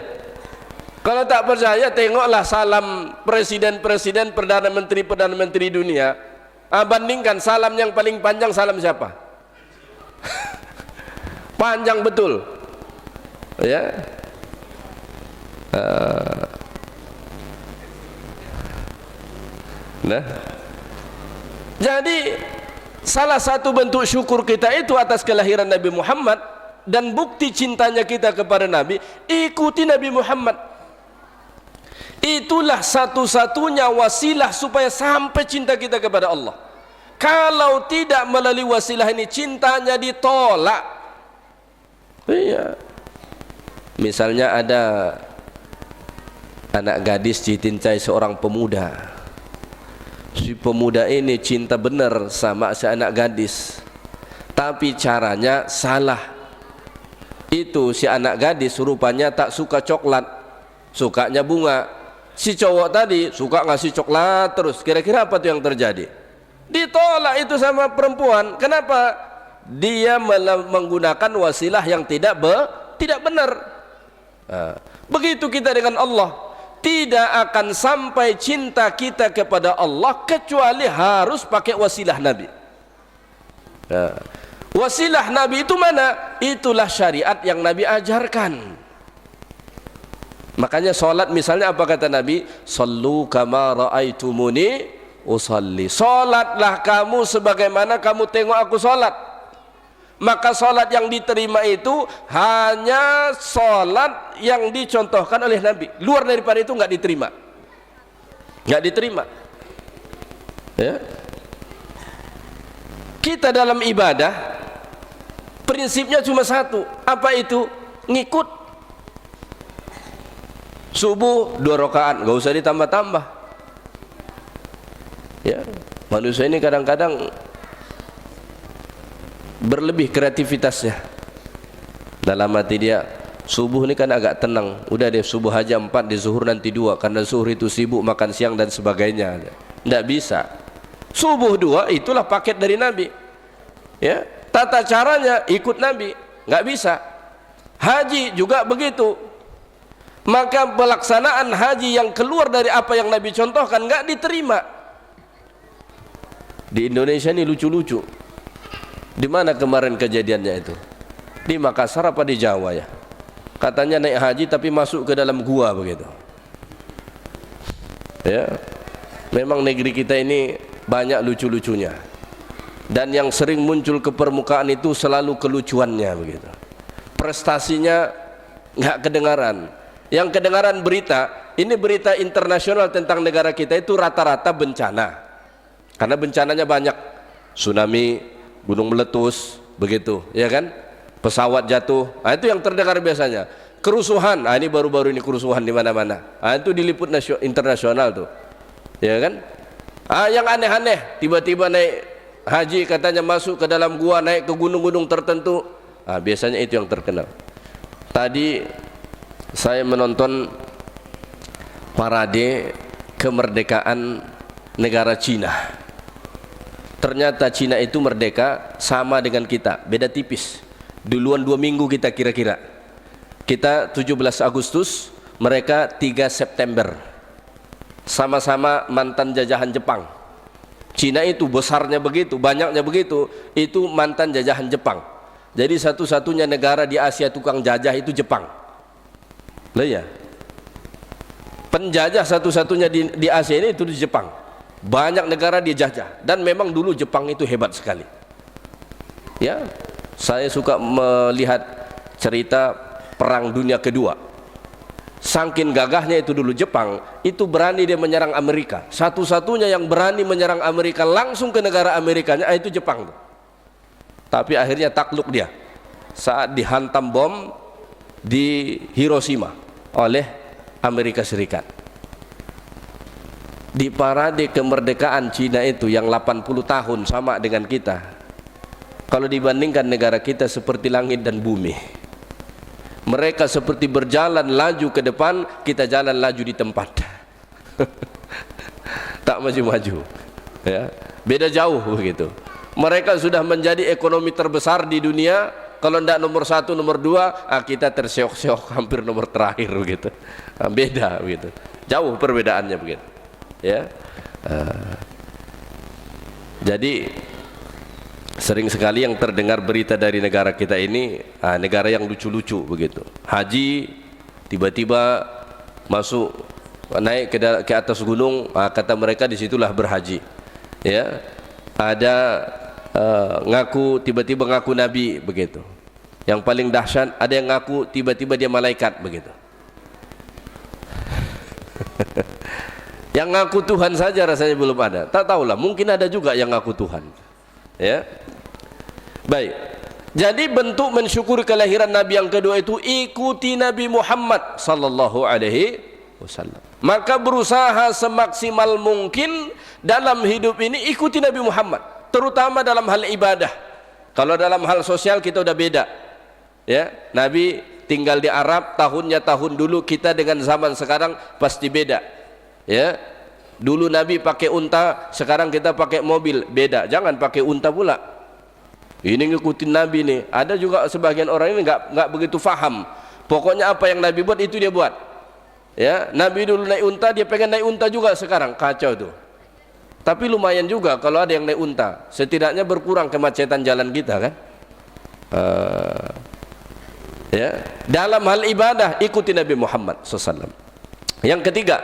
Kalau tak percaya tengoklah salam presiden-presiden, perdana menteri dunia. Bandingkan salam yang paling panjang salam siapa? Panjang betul, ya. Nah, jadi salah satu bentuk syukur kita itu atas kelahiran Nabi Muhammad, dan bukti cintanya kita kepada Nabi, ikuti Nabi Muhammad. Itulah satu-satunya wasilah supaya sampai cinta kita kepada Allah. Kalau tidak melalui wasilah ini, cintanya ditolak. Iya. Misalnya ada anak gadis dicintai seorang pemuda. Si pemuda ini cinta benar sama si anak gadis, tapi caranya salah. Itu si anak gadis rupanya tak suka coklat, sukanya bunga. Si cowok tadi suka ngasih coklat terus. Kira-kira apa tuh yang terjadi? Ditolak itu sama perempuan. Kenapa? Dia menggunakan wasilah yang tidak benar. Begitu kita dengan Allah, tidak akan sampai cinta kita kepada Allah kecuali harus pakai wasilah Nabi. Wasilah Nabi itu mana? Itulah syariat yang Nabi ajarkan. Makanya sholat misalnya apa kata Nabi? Sallu kama ra'aitumuni usalli. Sholatlah kamu sebagaimana kamu tengok aku sholat. Maka sholat yang diterima itu hanya sholat yang dicontohkan oleh Nabi. Luar daripada itu nggak diterima. Nggak diterima. Ya. Kita dalam ibadah prinsipnya cuma satu. Apa itu? Ngikut. Subuh 2 rakaat, nggak usah ditambah-tambah. Ya, manusia ini kadang-kadang berlebih kreativitasnya. Dalam hati dia, subuh ini kan agak tenang, udah deh subuh aja 4, di zuhur nanti 2, karena zuhur itu sibuk makan siang dan sebagainya. Nggak bisa. Subuh 2 itulah paket dari Nabi. Ya, tata caranya ikut Nabi, nggak bisa. Haji juga begitu. Maka pelaksanaan haji yang keluar dari apa yang Nabi contohkan nggak diterima. Di Indonesia ini lucu-lucu. Di mana kemarin kejadiannya itu? Di Makassar apa di Jawa ya? Katanya naik haji tapi masuk ke dalam gua begitu. Ya, memang negeri kita ini banyak lucu-lucunya. Dan yang sering muncul ke permukaan itu selalu kelucuannya begitu. Prestasinya nggak kedengaran. Yang kedengaran berita, ini berita internasional tentang negara kita itu rata-rata bencana. Karena bencananya banyak. Tsunami, gunung meletus, begitu, ya kan? Pesawat jatuh. Nah, itu yang terdengar biasanya. Kerusuhan, ini baru-baru ini kerusuhan di mana-mana. Itu diliput internasional tuh. Ya kan? Yang aneh-aneh, tiba-tiba naik haji katanya masuk ke dalam gua, naik ke gunung-gunung tertentu. Biasanya itu yang terkenal. Tadi saya menonton parade kemerdekaan negara Cina. Ternyata Cina itu merdeka sama dengan kita, beda tipis. Duluan 2 minggu kita kira-kira. Kita 17 Agustus, mereka 3 September. Sama-sama mantan jajahan Jepang. Cina itu besarnya begitu, banyaknya begitu, itu mantan jajahan Jepang. Jadi satu-satunya negara di Asia tukang jajah itu Jepang. Lah ya, penjajah satu-satunya di Asia ini itu di Jepang. Banyak negara dia jajah, dan memang dulu Jepang itu hebat sekali. Ya, saya suka melihat cerita Perang Dunia Kedua. Saking gagahnya itu dulu Jepang, itu berani dia menyerang Amerika. Satu-satunya yang berani menyerang Amerika langsung ke negara Amerikanya itu Jepang. Tapi akhirnya takluk dia saat dihantam bom di Hiroshima oleh Amerika Serikat. Di parade kemerdekaan Cina itu yang 80 tahun sama dengan kita. Kalau dibandingkan negara kita seperti langit dan bumi. Mereka seperti berjalan laju ke depan, kita jalan laju di tempat. Tak maju-maju. Ya, beda jauh begitu. Mereka sudah menjadi ekonomi terbesar di dunia. Kalau tidak nomor 1, nomor 2, kita terseok-seok hampir nomor terakhir begitu. Beda begitu. Jauh perbedaannya begitu. Ya. Jadi sering sekali yang terdengar berita dari negara kita ini, negara yang lucu-lucu begitu. Haji tiba-tiba masuk naik ke atas gunung, kata mereka disitulah berhaji. Ya. Ada ngaku tiba-tiba ngaku nabi begitu. Yang paling dahsyat ada yang ngaku tiba-tiba dia malaikat begitu. Yang ngaku Tuhan saja rasanya belum ada. Tak tahulah, mungkin ada juga yang ngaku Tuhan. Ya. Baik. Jadi bentuk mensyukuri kelahiran Nabi yang kedua itu ikuti Nabi Muhammad sallallahu alaihi wasallam. Maka berusaha semaksimal mungkin dalam hidup ini ikuti Nabi Muhammad, terutama dalam hal ibadah. Kalau dalam hal sosial kita udah beda. Ya, Nabi tinggal di Arab, tahunnya tahun dulu, kita dengan zaman sekarang pasti beda. Ya. Dulu Nabi pakai unta, sekarang kita pakai mobil, beda. Jangan pakai unta pula. Ini ngikutin Nabi nih. Ada juga sebagian orang ini nggak begitu faham. Pokoknya apa yang Nabi buat itu dia buat. Ya, Nabi dulu naik unta, dia pengen naik unta juga sekarang, kacau tuh. Tapi lumayan juga kalau ada yang naik unta, setidaknya berkurang kemacetan jalan kita kan. Ya, dalam hal ibadah ikuti Nabi Muhammad SAW. Yang ketiga,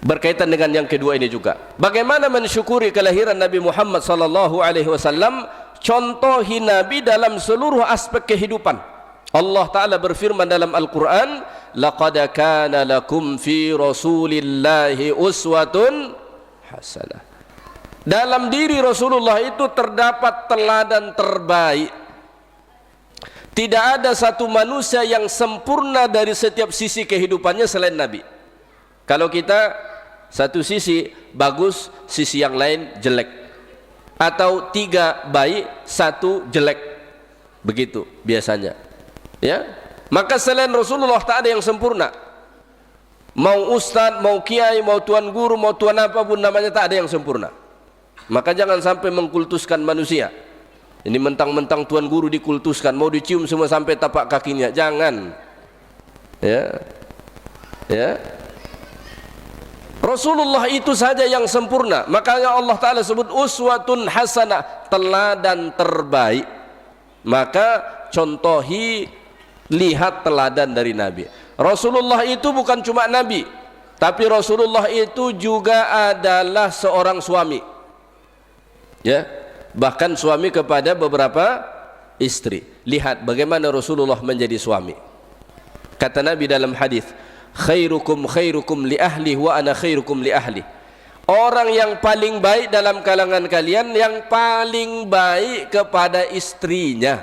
berkaitan dengan yang kedua ini juga, bagaimana mensyukuri kelahiran Nabi Muhammad SAW. Contohi Nabi dalam seluruh aspek kehidupan. Allah Ta'ala berfirman dalam Al-Quran, laqad kana lakum fi rasulillahi uswatun hasanah. Dalam diri Rasulullah itu terdapat teladan terbaik. Tidak ada satu manusia yang sempurna dari setiap sisi kehidupannya selain Nabi. Kalau kita satu sisi bagus, sisi yang lain jelek, atau tiga baik, satu jelek, begitu biasanya. Ya, maka selain Rasulullah tak ada yang sempurna. Mau ustadz, mau kiai, mau tuan guru, mau tuan apapun namanya, tak ada yang sempurna. Maka jangan sampai mengkultuskan manusia. Ini mentang-mentang tuan guru dikultuskan, mau dicium semua sampai tapak kakinya, jangan. Ya, ya. Rasulullah itu saja yang sempurna. Makanya Allah Ta'ala sebut uswatun hasanah, teladan terbaik. Maka contohi, lihat teladan dari Nabi. Rasulullah itu bukan cuma Nabi, tapi Rasulullah itu juga adalah seorang suami. Ya, bahkan suami kepada beberapa istri. Lihat bagaimana Rasulullah menjadi suami. Kata Nabi dalam hadis, khairukum khairukum li ahli wa ana khairukum li ahli. Orang yang paling baik dalam kalangan kalian yang paling baik kepada istrinya,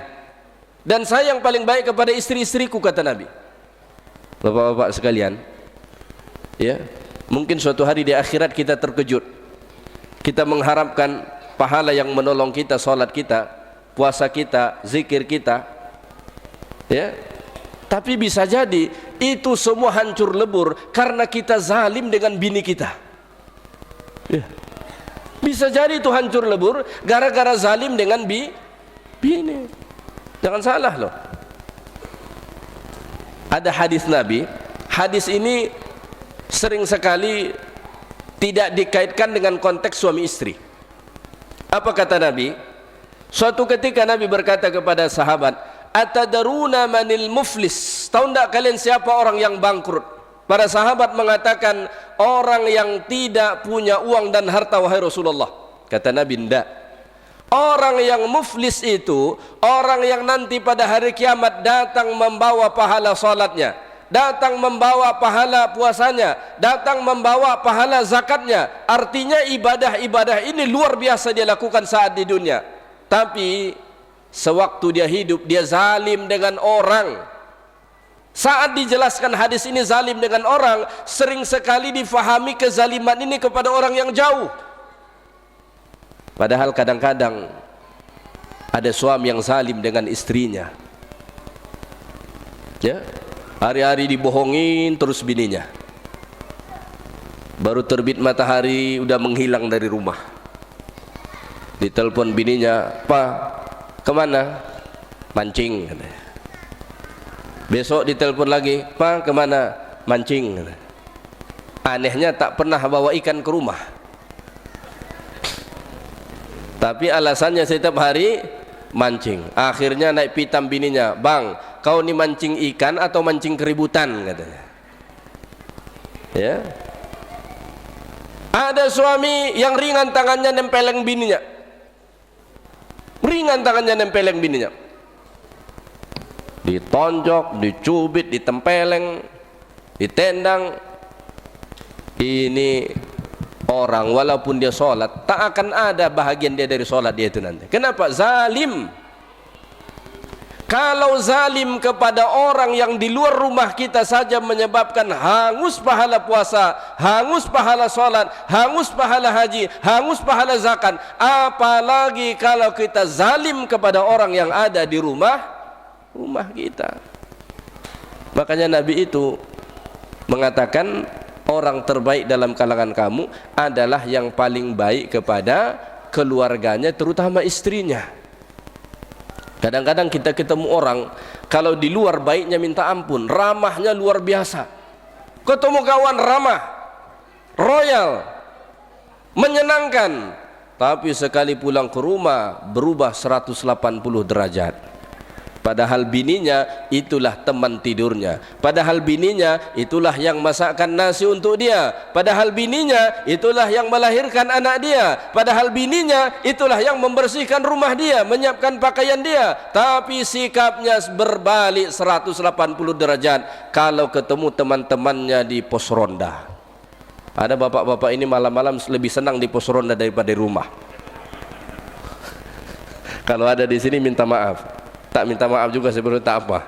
dan saya yang paling baik kepada istri-istriku, kata Nabi. Bapak-bapak sekalian, ya, mungkin suatu hari di akhirat kita terkejut. Kita mengharapkan pahala yang menolong kita, salat kita, puasa kita, zikir kita, ya. Tapi bisa jadi itu semua hancur lebur karena kita zalim dengan bini kita. Ya. Bisa jadi itu hancur lebur gara-gara zalim dengan bini. Jangan salah loh. Ada hadis Nabi. Hadis ini sering sekali tidak dikaitkan dengan konteks suami istri. Apa kata Nabi? Suatu ketika Nabi berkata kepada sahabat, atadaruna manil muflis? Tahu tidak kalian siapa orang yang bangkrut? Para sahabat mengatakan, orang yang tidak punya uang dan harta, wahai Rasulullah. Kata Nabi, tidak. Orang yang muflis itu orang yang nanti pada hari kiamat datang membawa pahala salatnya, datang membawa pahala puasanya, datang membawa pahala zakatnya. Artinya ibadah-ibadah ini luar biasa dia lakukan saat di dunia, tapi sewaktu dia hidup dia zalim dengan orang. Saat dijelaskan hadis ini zalim dengan orang, sering sekali difahami kezaliman ini kepada orang yang jauh. Padahal kadang-kadang ada suami yang zalim dengan istrinya. Ya, hari-hari dibohongin terus bininya. Baru terbit matahari udah menghilang dari rumah. Ditelepon bininya, "Pak, kemana?" "Mancing," katanya. Besok ditelepon lagi, "Pak, kemana?" "Mancing," katanya. Anehnya tak pernah bawa ikan ke rumah. Tapi alasannya setiap hari mancing. Akhirnya naik pitam bininya, "Bang, kau ni mancing ikan atau mancing keributan?" katanya. Ya. Ada suami yang ringan tangannya nempeleng bininya. Ringan tangannya nempeleng bininya. Ditonjok, dicubit, ditempeleng, ditendang. Ini orang walaupun dia sholat tak akan ada bahagian dia dari sholat dia itu nanti. Kenapa? Zalim. Kalau zalim kepada orang yang di luar rumah kita saja menyebabkan hangus pahala puasa, hangus pahala sholat, hangus pahala haji, hangus pahala zakat, apalagi kalau kita zalim kepada orang yang ada di rumah kita. Makanya Nabi itu mengatakan, orang terbaik dalam kalangan kamu adalah yang paling baik kepada keluarganya, terutama istrinya. Kadang-kadang kita ketemu orang, kalau di luar baiknya minta ampun, ramahnya luar biasa. Ketemu kawan ramah, royal, menyenangkan. Tapi sekali pulang ke rumah berubah 180 derajat. Padahal bininya itulah teman tidurnya. Padahal bininya itulah yang masakkan nasi untuk dia. Padahal bininya itulah yang melahirkan anak dia. Padahal bininya itulah yang membersihkan rumah dia, menyiapkan pakaian dia. Tapi sikapnya berbalik 180 derajat kalau ketemu teman-temannya di pos ronda. Ada bapak-bapak ini malam-malam lebih senang di pos ronda daripada di rumah. Kalau ada di sini minta maaf. Tak minta maaf juga sebenarnya tak apa.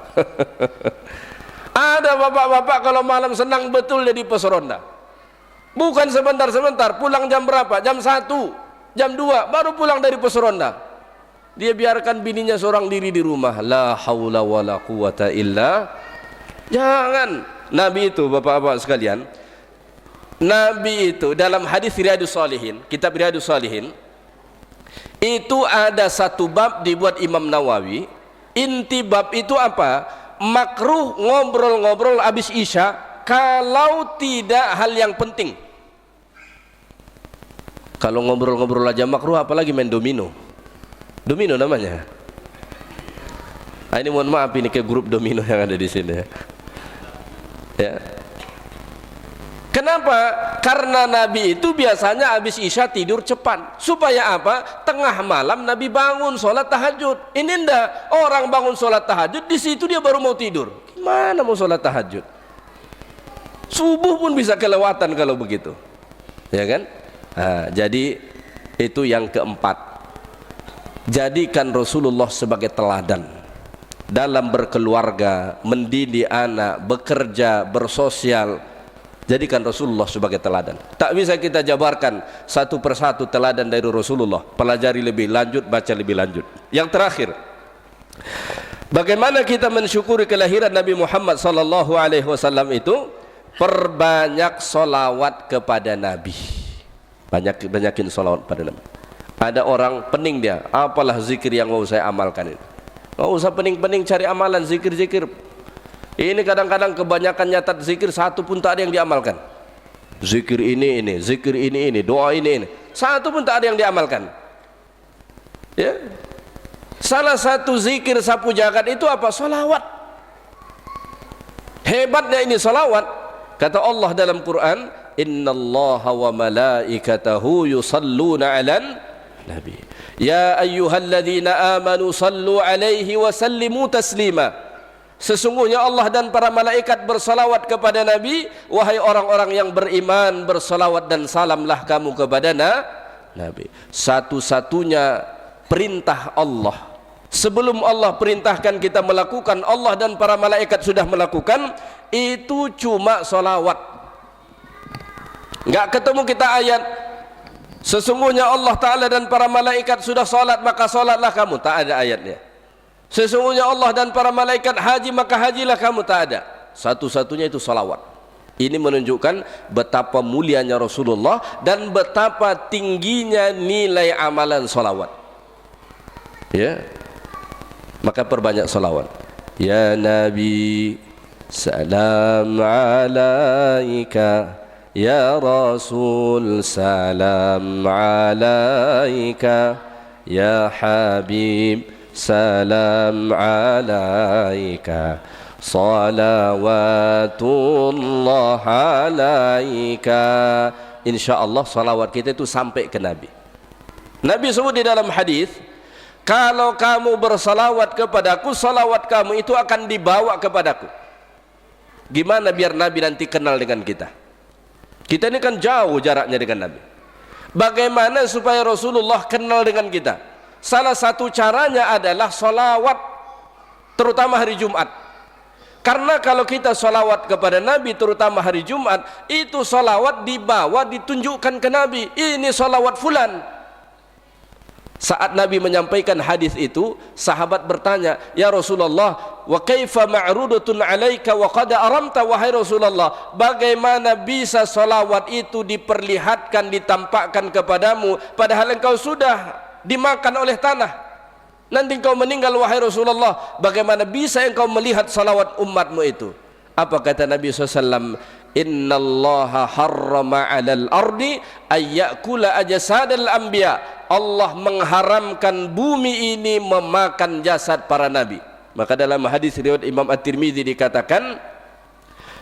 Ada bapak-bapak kalau malam senang betul jadi pos ronda. Bukan sebentar-sebentar, pulang jam berapa? Jam 1, jam 2 baru pulang dari pos ronda. Dia biarkan bininya seorang diri di rumah. La haula wala quwata illa. Jangan. Nabi itu bapak-bapak sekalian, Nabi itu dalam hadis Riyadhus Shalihin, kitab Riyadhus Shalihin, itu ada satu bab dibuat Imam Nawawi. Inti bab itu apa? Makruh ngobrol-ngobrol habis isya kalau tidak hal yang penting. Kalau ngobrol-ngobrol aja makruh, apalagi main domino. Domino namanya. Ini mohon maaf, ini ke grup domino yang ada di sini. Ya. Kenapa? Karena Nabi itu biasanya habis isya tidur cepat. Supaya apa? Tengah malam Nabi bangun sholat tahajud. Ini enggak, orang bangun sholat tahajud di situ dia baru mau tidur. Gimana mau sholat tahajud? Subuh pun bisa kelewatan kalau begitu, ya kan? Nah, jadi itu yang keempat. Jadikan Rasulullah sebagai teladan dalam berkeluarga, mendidik anak, bekerja, bersosial. Jadikan Rasulullah sebagai teladan. Tak bisa kita jabarkan satu persatu teladan dari Rasulullah. Pelajari lebih lanjut, baca lebih lanjut. Yang terakhir, bagaimana kita mensyukuri kelahiran Nabi Muhammad sallallahu alaihi wasallam itu? Perbanyak solawat kepada Nabi. Banyakin solawat pada Nabi. Ada orang pening dia, apalah zikir yang mau saya amalkan ini. Nggak usah pening-pening cari amalan zikir-zikir. Ini kadang-kadang kebanyakan nyatat zikir, satu pun tak ada yang diamalkan. Zikir ini, zikir ini, doa ini. Satu pun tak ada yang diamalkan. Ya. Salah satu zikir sapu jagat itu apa? Salawat. Hebatnya ini salawat. Kata Allah dalam Quran, innallaha wa malaikatahu yusalluna 'alan nabi. Ya ayyuhalladzina amanu sallu 'alaihi wa sallimu taslima. Sesungguhnya Allah dan para malaikat bersalawat kepada Nabi. Wahai orang-orang yang beriman, bersalawat dan salamlah kamu kepada Nabi. Satu-satunya perintah Allah, sebelum Allah perintahkan kita melakukan, Allah dan para malaikat sudah melakukan, itu cuma salawat. Enggak ketemu kita ayat sesungguhnya Allah Ta'ala dan para malaikat sudah salat maka salatlah kamu, tak ada ayatnya. Sesungguhnya Allah dan para malaikat haji maka hajilah kamu, tak ada. Satu-satunya itu salawat. Ini menunjukkan betapa mulianya Rasulullah dan betapa tingginya nilai amalan salawat. Ya, maka perbanyak salawat. Ya Nabi salam alaika, ya Rasul salam alaika, ya Habib salam alaika, salawatullah alaika. InsyaAllah salawat kita itu sampai ke Nabi. Nabi sebut di dalam hadis, kalau kamu bersalawat kepadaku, salawat kamu itu akan dibawa kepadaku. Gimana biar Nabi nanti kenal dengan kita? Kita ini kan jauh jaraknya dengan Nabi. Bagaimana supaya Rasulullah kenal dengan kita? Salah satu caranya adalah salawat, terutama hari Jumat. Karena kalau kita salawat kepada Nabi terutama hari Jumat, itu salawat dibawa ditunjukkan ke Nabi, ini salawat fulan. Saat Nabi menyampaikan hadis itu, sahabat bertanya, ya Rasulullah, wa kaifa ma'rudatun alaika wa qad aramta, wahai Rasulullah, bagaimana bisa salawat itu diperlihatkan, ditampakkan kepadamu padahal engkau sudah dimakan oleh tanah, nanti engkau meninggal wahai Rasulullah, bagaimana bisa engkau melihat salawat umatmu itu? Apa kata Nabi SAW? Innallaha harrama 'alal ardi ayyakula ajsadal anbiya. Allah mengharamkan bumi ini memakan jasad para nabi, Maka dalam hadis riwayat Imam At-Tirmidzi dikatakan,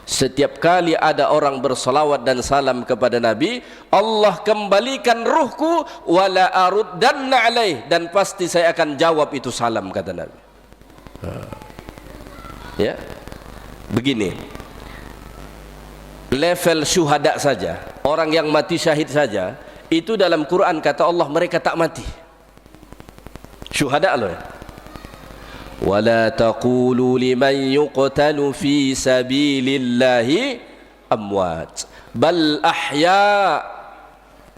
setiap kali ada orang bersalawat dan salam kepada Nabi, Allah kembalikan ruhku wala aruddanna alaih, dan pasti saya akan jawab itu salam, kata Nabi. Ya, begini level syuhada saja, orang yang mati syahid saja, itu dalam Quran kata Allah mereka tak mati. Syuhada loh ya. Wala taqulu liman yuqtalu fi sabilillahi amwat bal ahya.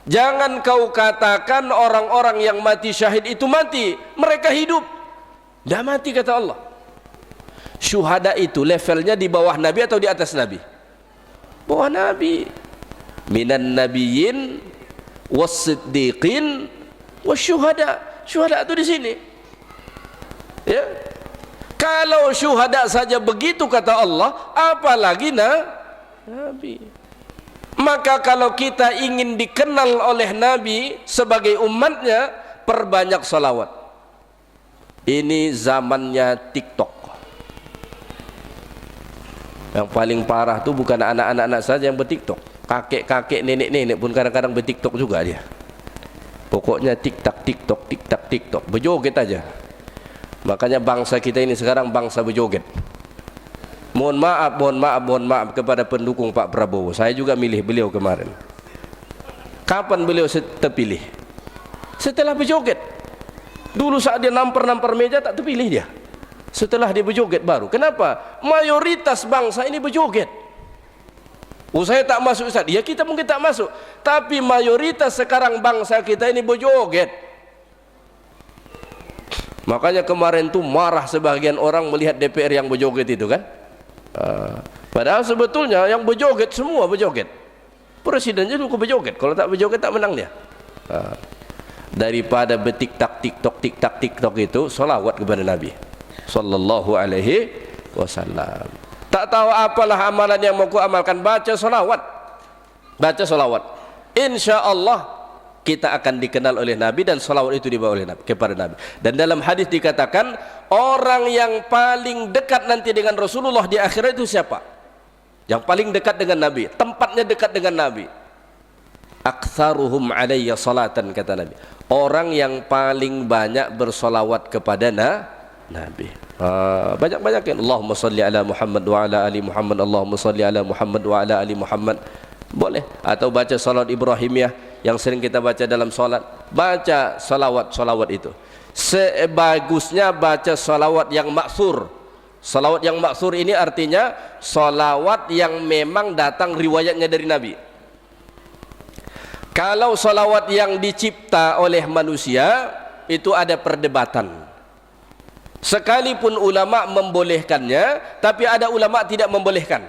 Jangan kau katakan orang-orang yang mati syahid itu mati, mereka hidup. Dah mati kata Allah. Syuhada itu levelnya di bawah Nabi atau di atas Nabi? Bawah Nabi. Minan nabiyyin was-siddiqin wasyuhada. Syuhada itu di sini. Ya. Kalau syuhada saja begitu kata Allah, apalagi Nabi. Maka kalau kita ingin dikenal oleh Nabi sebagai umatnya, perbanyak salawat. Ini zamannya TikTok. Yang paling parah tuh bukan anak-anak saja yang bertiktok, kakek-kakek, nenek-nenek pun kadang-kadang bertiktok juga dia. Pokoknya tiktak tiktok, tiktak tiktok, berjoget aja. Makanya bangsa kita ini sekarang bangsa berjoget. Mohon maaf kepada pendukung Pak Prabowo. Saya juga milih beliau kemarin. Kapan beliau terpilih? Setelah berjoget. Dulu saat dia nampar-nampar meja tak terpilih dia. Setelah dia berjoget baru. Kenapa? Mayoritas bangsa ini berjoget. Oh, saya tak masuk Ustaz. Ya, kita mungkin tak masuk, tapi mayoritas sekarang bangsa kita ini berjoget. Makanya kemarin tuh marah sebagian orang melihat DPR yang berjoget itu kan. Padahal sebetulnya yang berjoget semua berjoget. Presidennya juga berjoget. Kalau tak berjoget tak menang dia. Daripada bertiktak tiktok itu, salawat kepada Nabi sallallahu alaihi wasallam. Tak tahu apalah amalan yang mau ku amalkan, baca salawat. Baca salawat. Insyaallah kita akan dikenal oleh Nabi dan salawat itu dibawa oleh Nabi kepada Nabi. Dan dalam hadis dikatakan orang yang paling dekat nanti dengan Rasulullah di akhirat itu siapa? Yang paling dekat dengan Nabi, tempatnya dekat dengan Nabi. Aktsaruhum alayya salatan, kata Nabi. Orang yang paling banyak bersolawat kepada Nabi. Banyak-banyakin Allahumma salli ala Muhammad wa ala ali Muhammad, Allahumma salli ala Muhammad wa ala ali Muhammad. Boleh. Atau baca salat Ibrahimiyah yang sering kita baca dalam salat. Baca salawat itu. Sebagusnya baca salawat yang maksur. Salawat yang maksur ini artinya salawat yang memang datang riwayatnya dari Nabi. Kalau salawat yang dicipta oleh manusia, itu ada perdebatan. Sekalipun ulama membolehkannya, tapi ada ulama tidak membolehkan.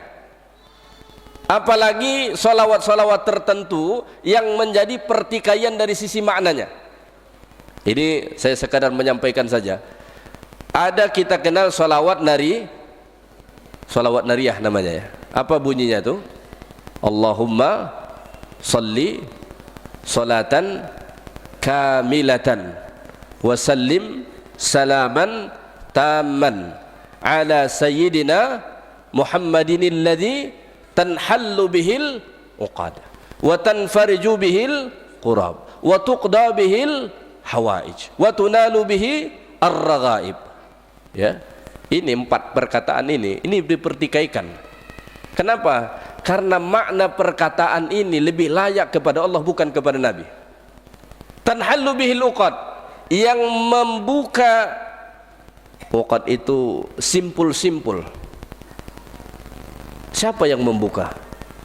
Apalagi salawat-salawat tertentu yang menjadi pertikaian dari sisi maknanya. Ini saya sekadar menyampaikan saja. Ada kita kenal salawat nariyah namanya ya. Apa bunyinya tuh? Allahumma salli salatan kamilatan wa sallim salaman tamman ala sayyidina Muhammadin alladhi tanhallu bihil uqad wa tanfariju bihil qurab wa tuqda bihil hawaij wa tunalu bihi ar-raghaib. Ya, ini 4 perkataan ini dipertikaikan. Kenapa? Karena makna perkataan ini lebih layak kepada Allah bukan kepada Nabi. Tanhallu bihil uqad, yang membuka uqad itu simpul-simpul. Siapa yang membuka?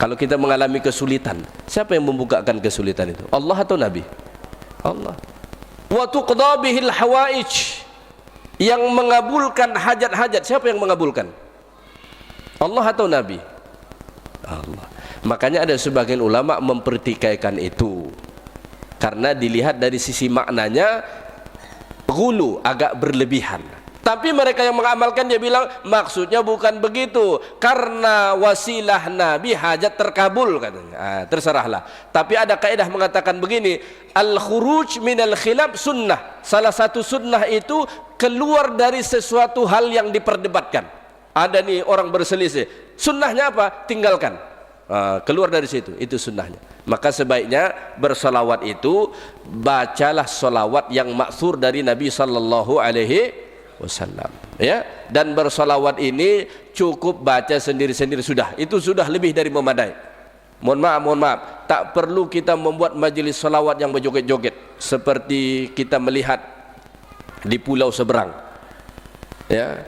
Kalau kita mengalami kesulitan, siapa yang membukakan kesulitan itu? Allah atau Nabi? Allah. Wa tuqda bihil hawaij, yang mengabulkan hajat-hajat, siapa yang mengabulkan? Allah atau Nabi? Allah. Makanya ada sebagian ulama mempertikaikan itu karena dilihat dari sisi maknanya ghulu, agak berlebihan. Tapi mereka yang mengamalkan dia bilang maksudnya bukan begitu, karena wasilah Nabi hajat terkabul katanya. Terserahlah. Tapi ada kaidah mengatakan begini, al-khuruj minal khilaf sunnah. Salah satu sunnah itu keluar dari sesuatu hal yang diperdebatkan. Ada nih orang berselisih, sunnahnya apa? Tinggalkan. Keluar dari situ, itu sunnahnya. Maka sebaiknya bersolawat itu bacalah solawat yang maksur dari Nabi sallallahu alaihi wasallam, ya. Dan bersolawat ini cukup baca sendiri-sendiri sudah, itu sudah lebih dari memadai. Mohon maaf, tak perlu kita membuat majelis solawat yang berjoget-joget seperti kita melihat di pulau seberang, ya.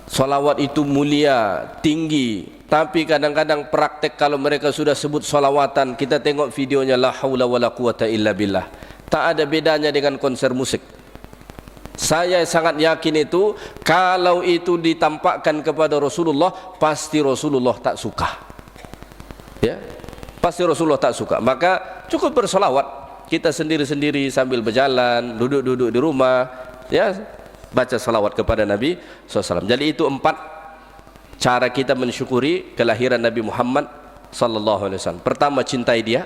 Solawat itu mulia, tinggi, tapi kadang-kadang praktek kalau mereka sudah sebut solawatan, kita tengok videonya, la haula wala quwata illa billah, tak ada bedanya dengan konser musik. Saya sangat yakin itu, kalau itu ditampakkan kepada Rasulullah, pasti Rasulullah tak suka, ya, pasti Rasulullah tak suka. Maka cukup bersolawat kita sendiri-sendiri sambil berjalan, duduk-duduk di rumah, ya, baca salawat kepada Nabi SAW. Jadi itu 4 cara kita mensyukuri kelahiran Nabi Muhammad SAW. Pertama, cintai dia.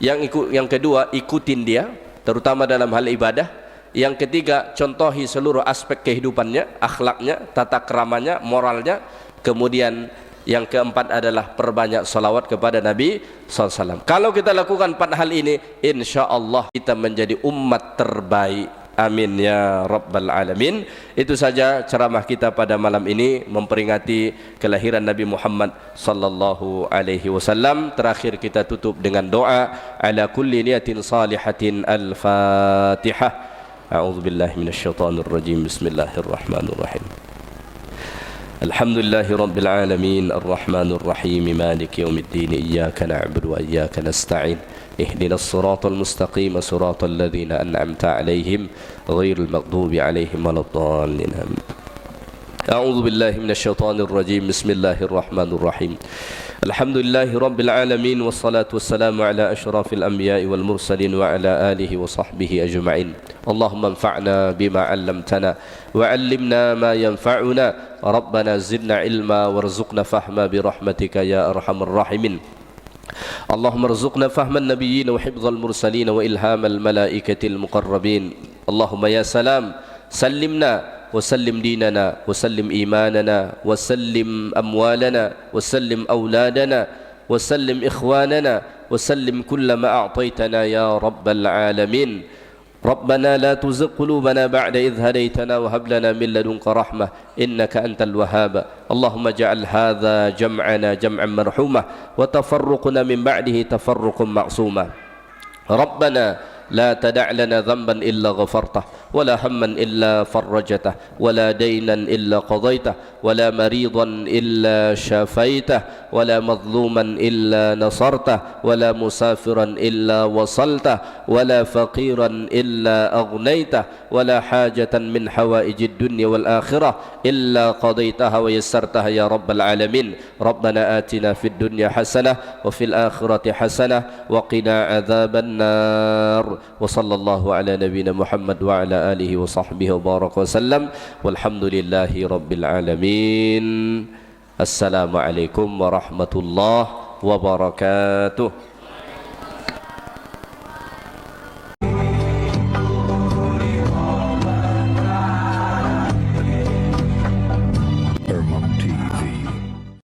Yang kedua, ikutin dia, terutama dalam hal ibadah. Yang ketiga, contohi seluruh aspek kehidupannya, akhlaknya, tata keramanya, moralnya. Kemudian yang keempat adalah perbanyak salawat kepada Nabi SAW. Kalau kita lakukan 4 hal ini, insya Allah kita menjadi umat terbaik. Amin ya rabbal alamin. Itu saja ceramah kita pada malam ini memperingati kelahiran Nabi Muhammad sallallahu alaihi wasallam. Terakhir kita tutup dengan doa ala kulli niyatin salihatin. Al-Fatihah. A'udzubillahi minasyaitonir rajim. Bismillahirrahmanirrahim. Alhamdulillahi rabbil alamin arrahmanir rahim maliki yaumiddin iyyaka na'budu wa iyyaka nasta'in ihdinas siratal mustaqim siratal ladzina an'amta 'alaihim ghairil maghdubi 'alaihim waladdallin. A'udzu billahi minasyaitonir rajim. Bismillahirrahmanir rahim. Alhamdulillahi rabbil alamin wassalatu wassalamu ala asyrafil anbiya'i wal mursalin wa ala alihi wa sahbihi ajma'in. Allahumma anfa'na bima 'allamtana wa 'allimna ma yanfa'una. Rabbana zidna ilma warzuqna fahma bi rahmatika ya arhamar rahimin. Allahumma rzuqna fahman nabiyyin wa hifdzal mursalin wa ilhamal malaikatil muqarrabin. Allahumma ya salam sallimna وسلم ديننا وسلم إيماننا وسلم أموالنا وسلم أولادنا وسلم إخواننا وسلم كل ما أعطيتنا يا رب العالمين. ربنا لا تزغ قلوبنا بعد إذ هديتنا وهب لنا من لدنك رحمة إنك أنت الوهاب. اللهم اجعل هذا جمعنا جمعا مرحوما وتفرقنا من بعده تفرقا معصوما. ربنا لا تدع لنا ذنبا إلا غفرته ولا هما إلا فرجته ولا دينا إلا قضيته ولا مريضا إلا شفيته ولا مظلوما إلا نصرته ولا مسافرا إلا وصلته ولا فقيرا إلا أغنيته ولا حاجة من حوائج الدنيا والآخرة إلا قضيتها ويسرتها يا رب العالمين. ربنا آتنا في الدنيا حسنة وفي الآخرة حسنة وقنا عذاب النار. وصلى الله على نبينا محمد وعلى آله وصحبه وبارك وسلم والحمد لله رب العالمين. السلام عليكم ورحمة الله وبركاته.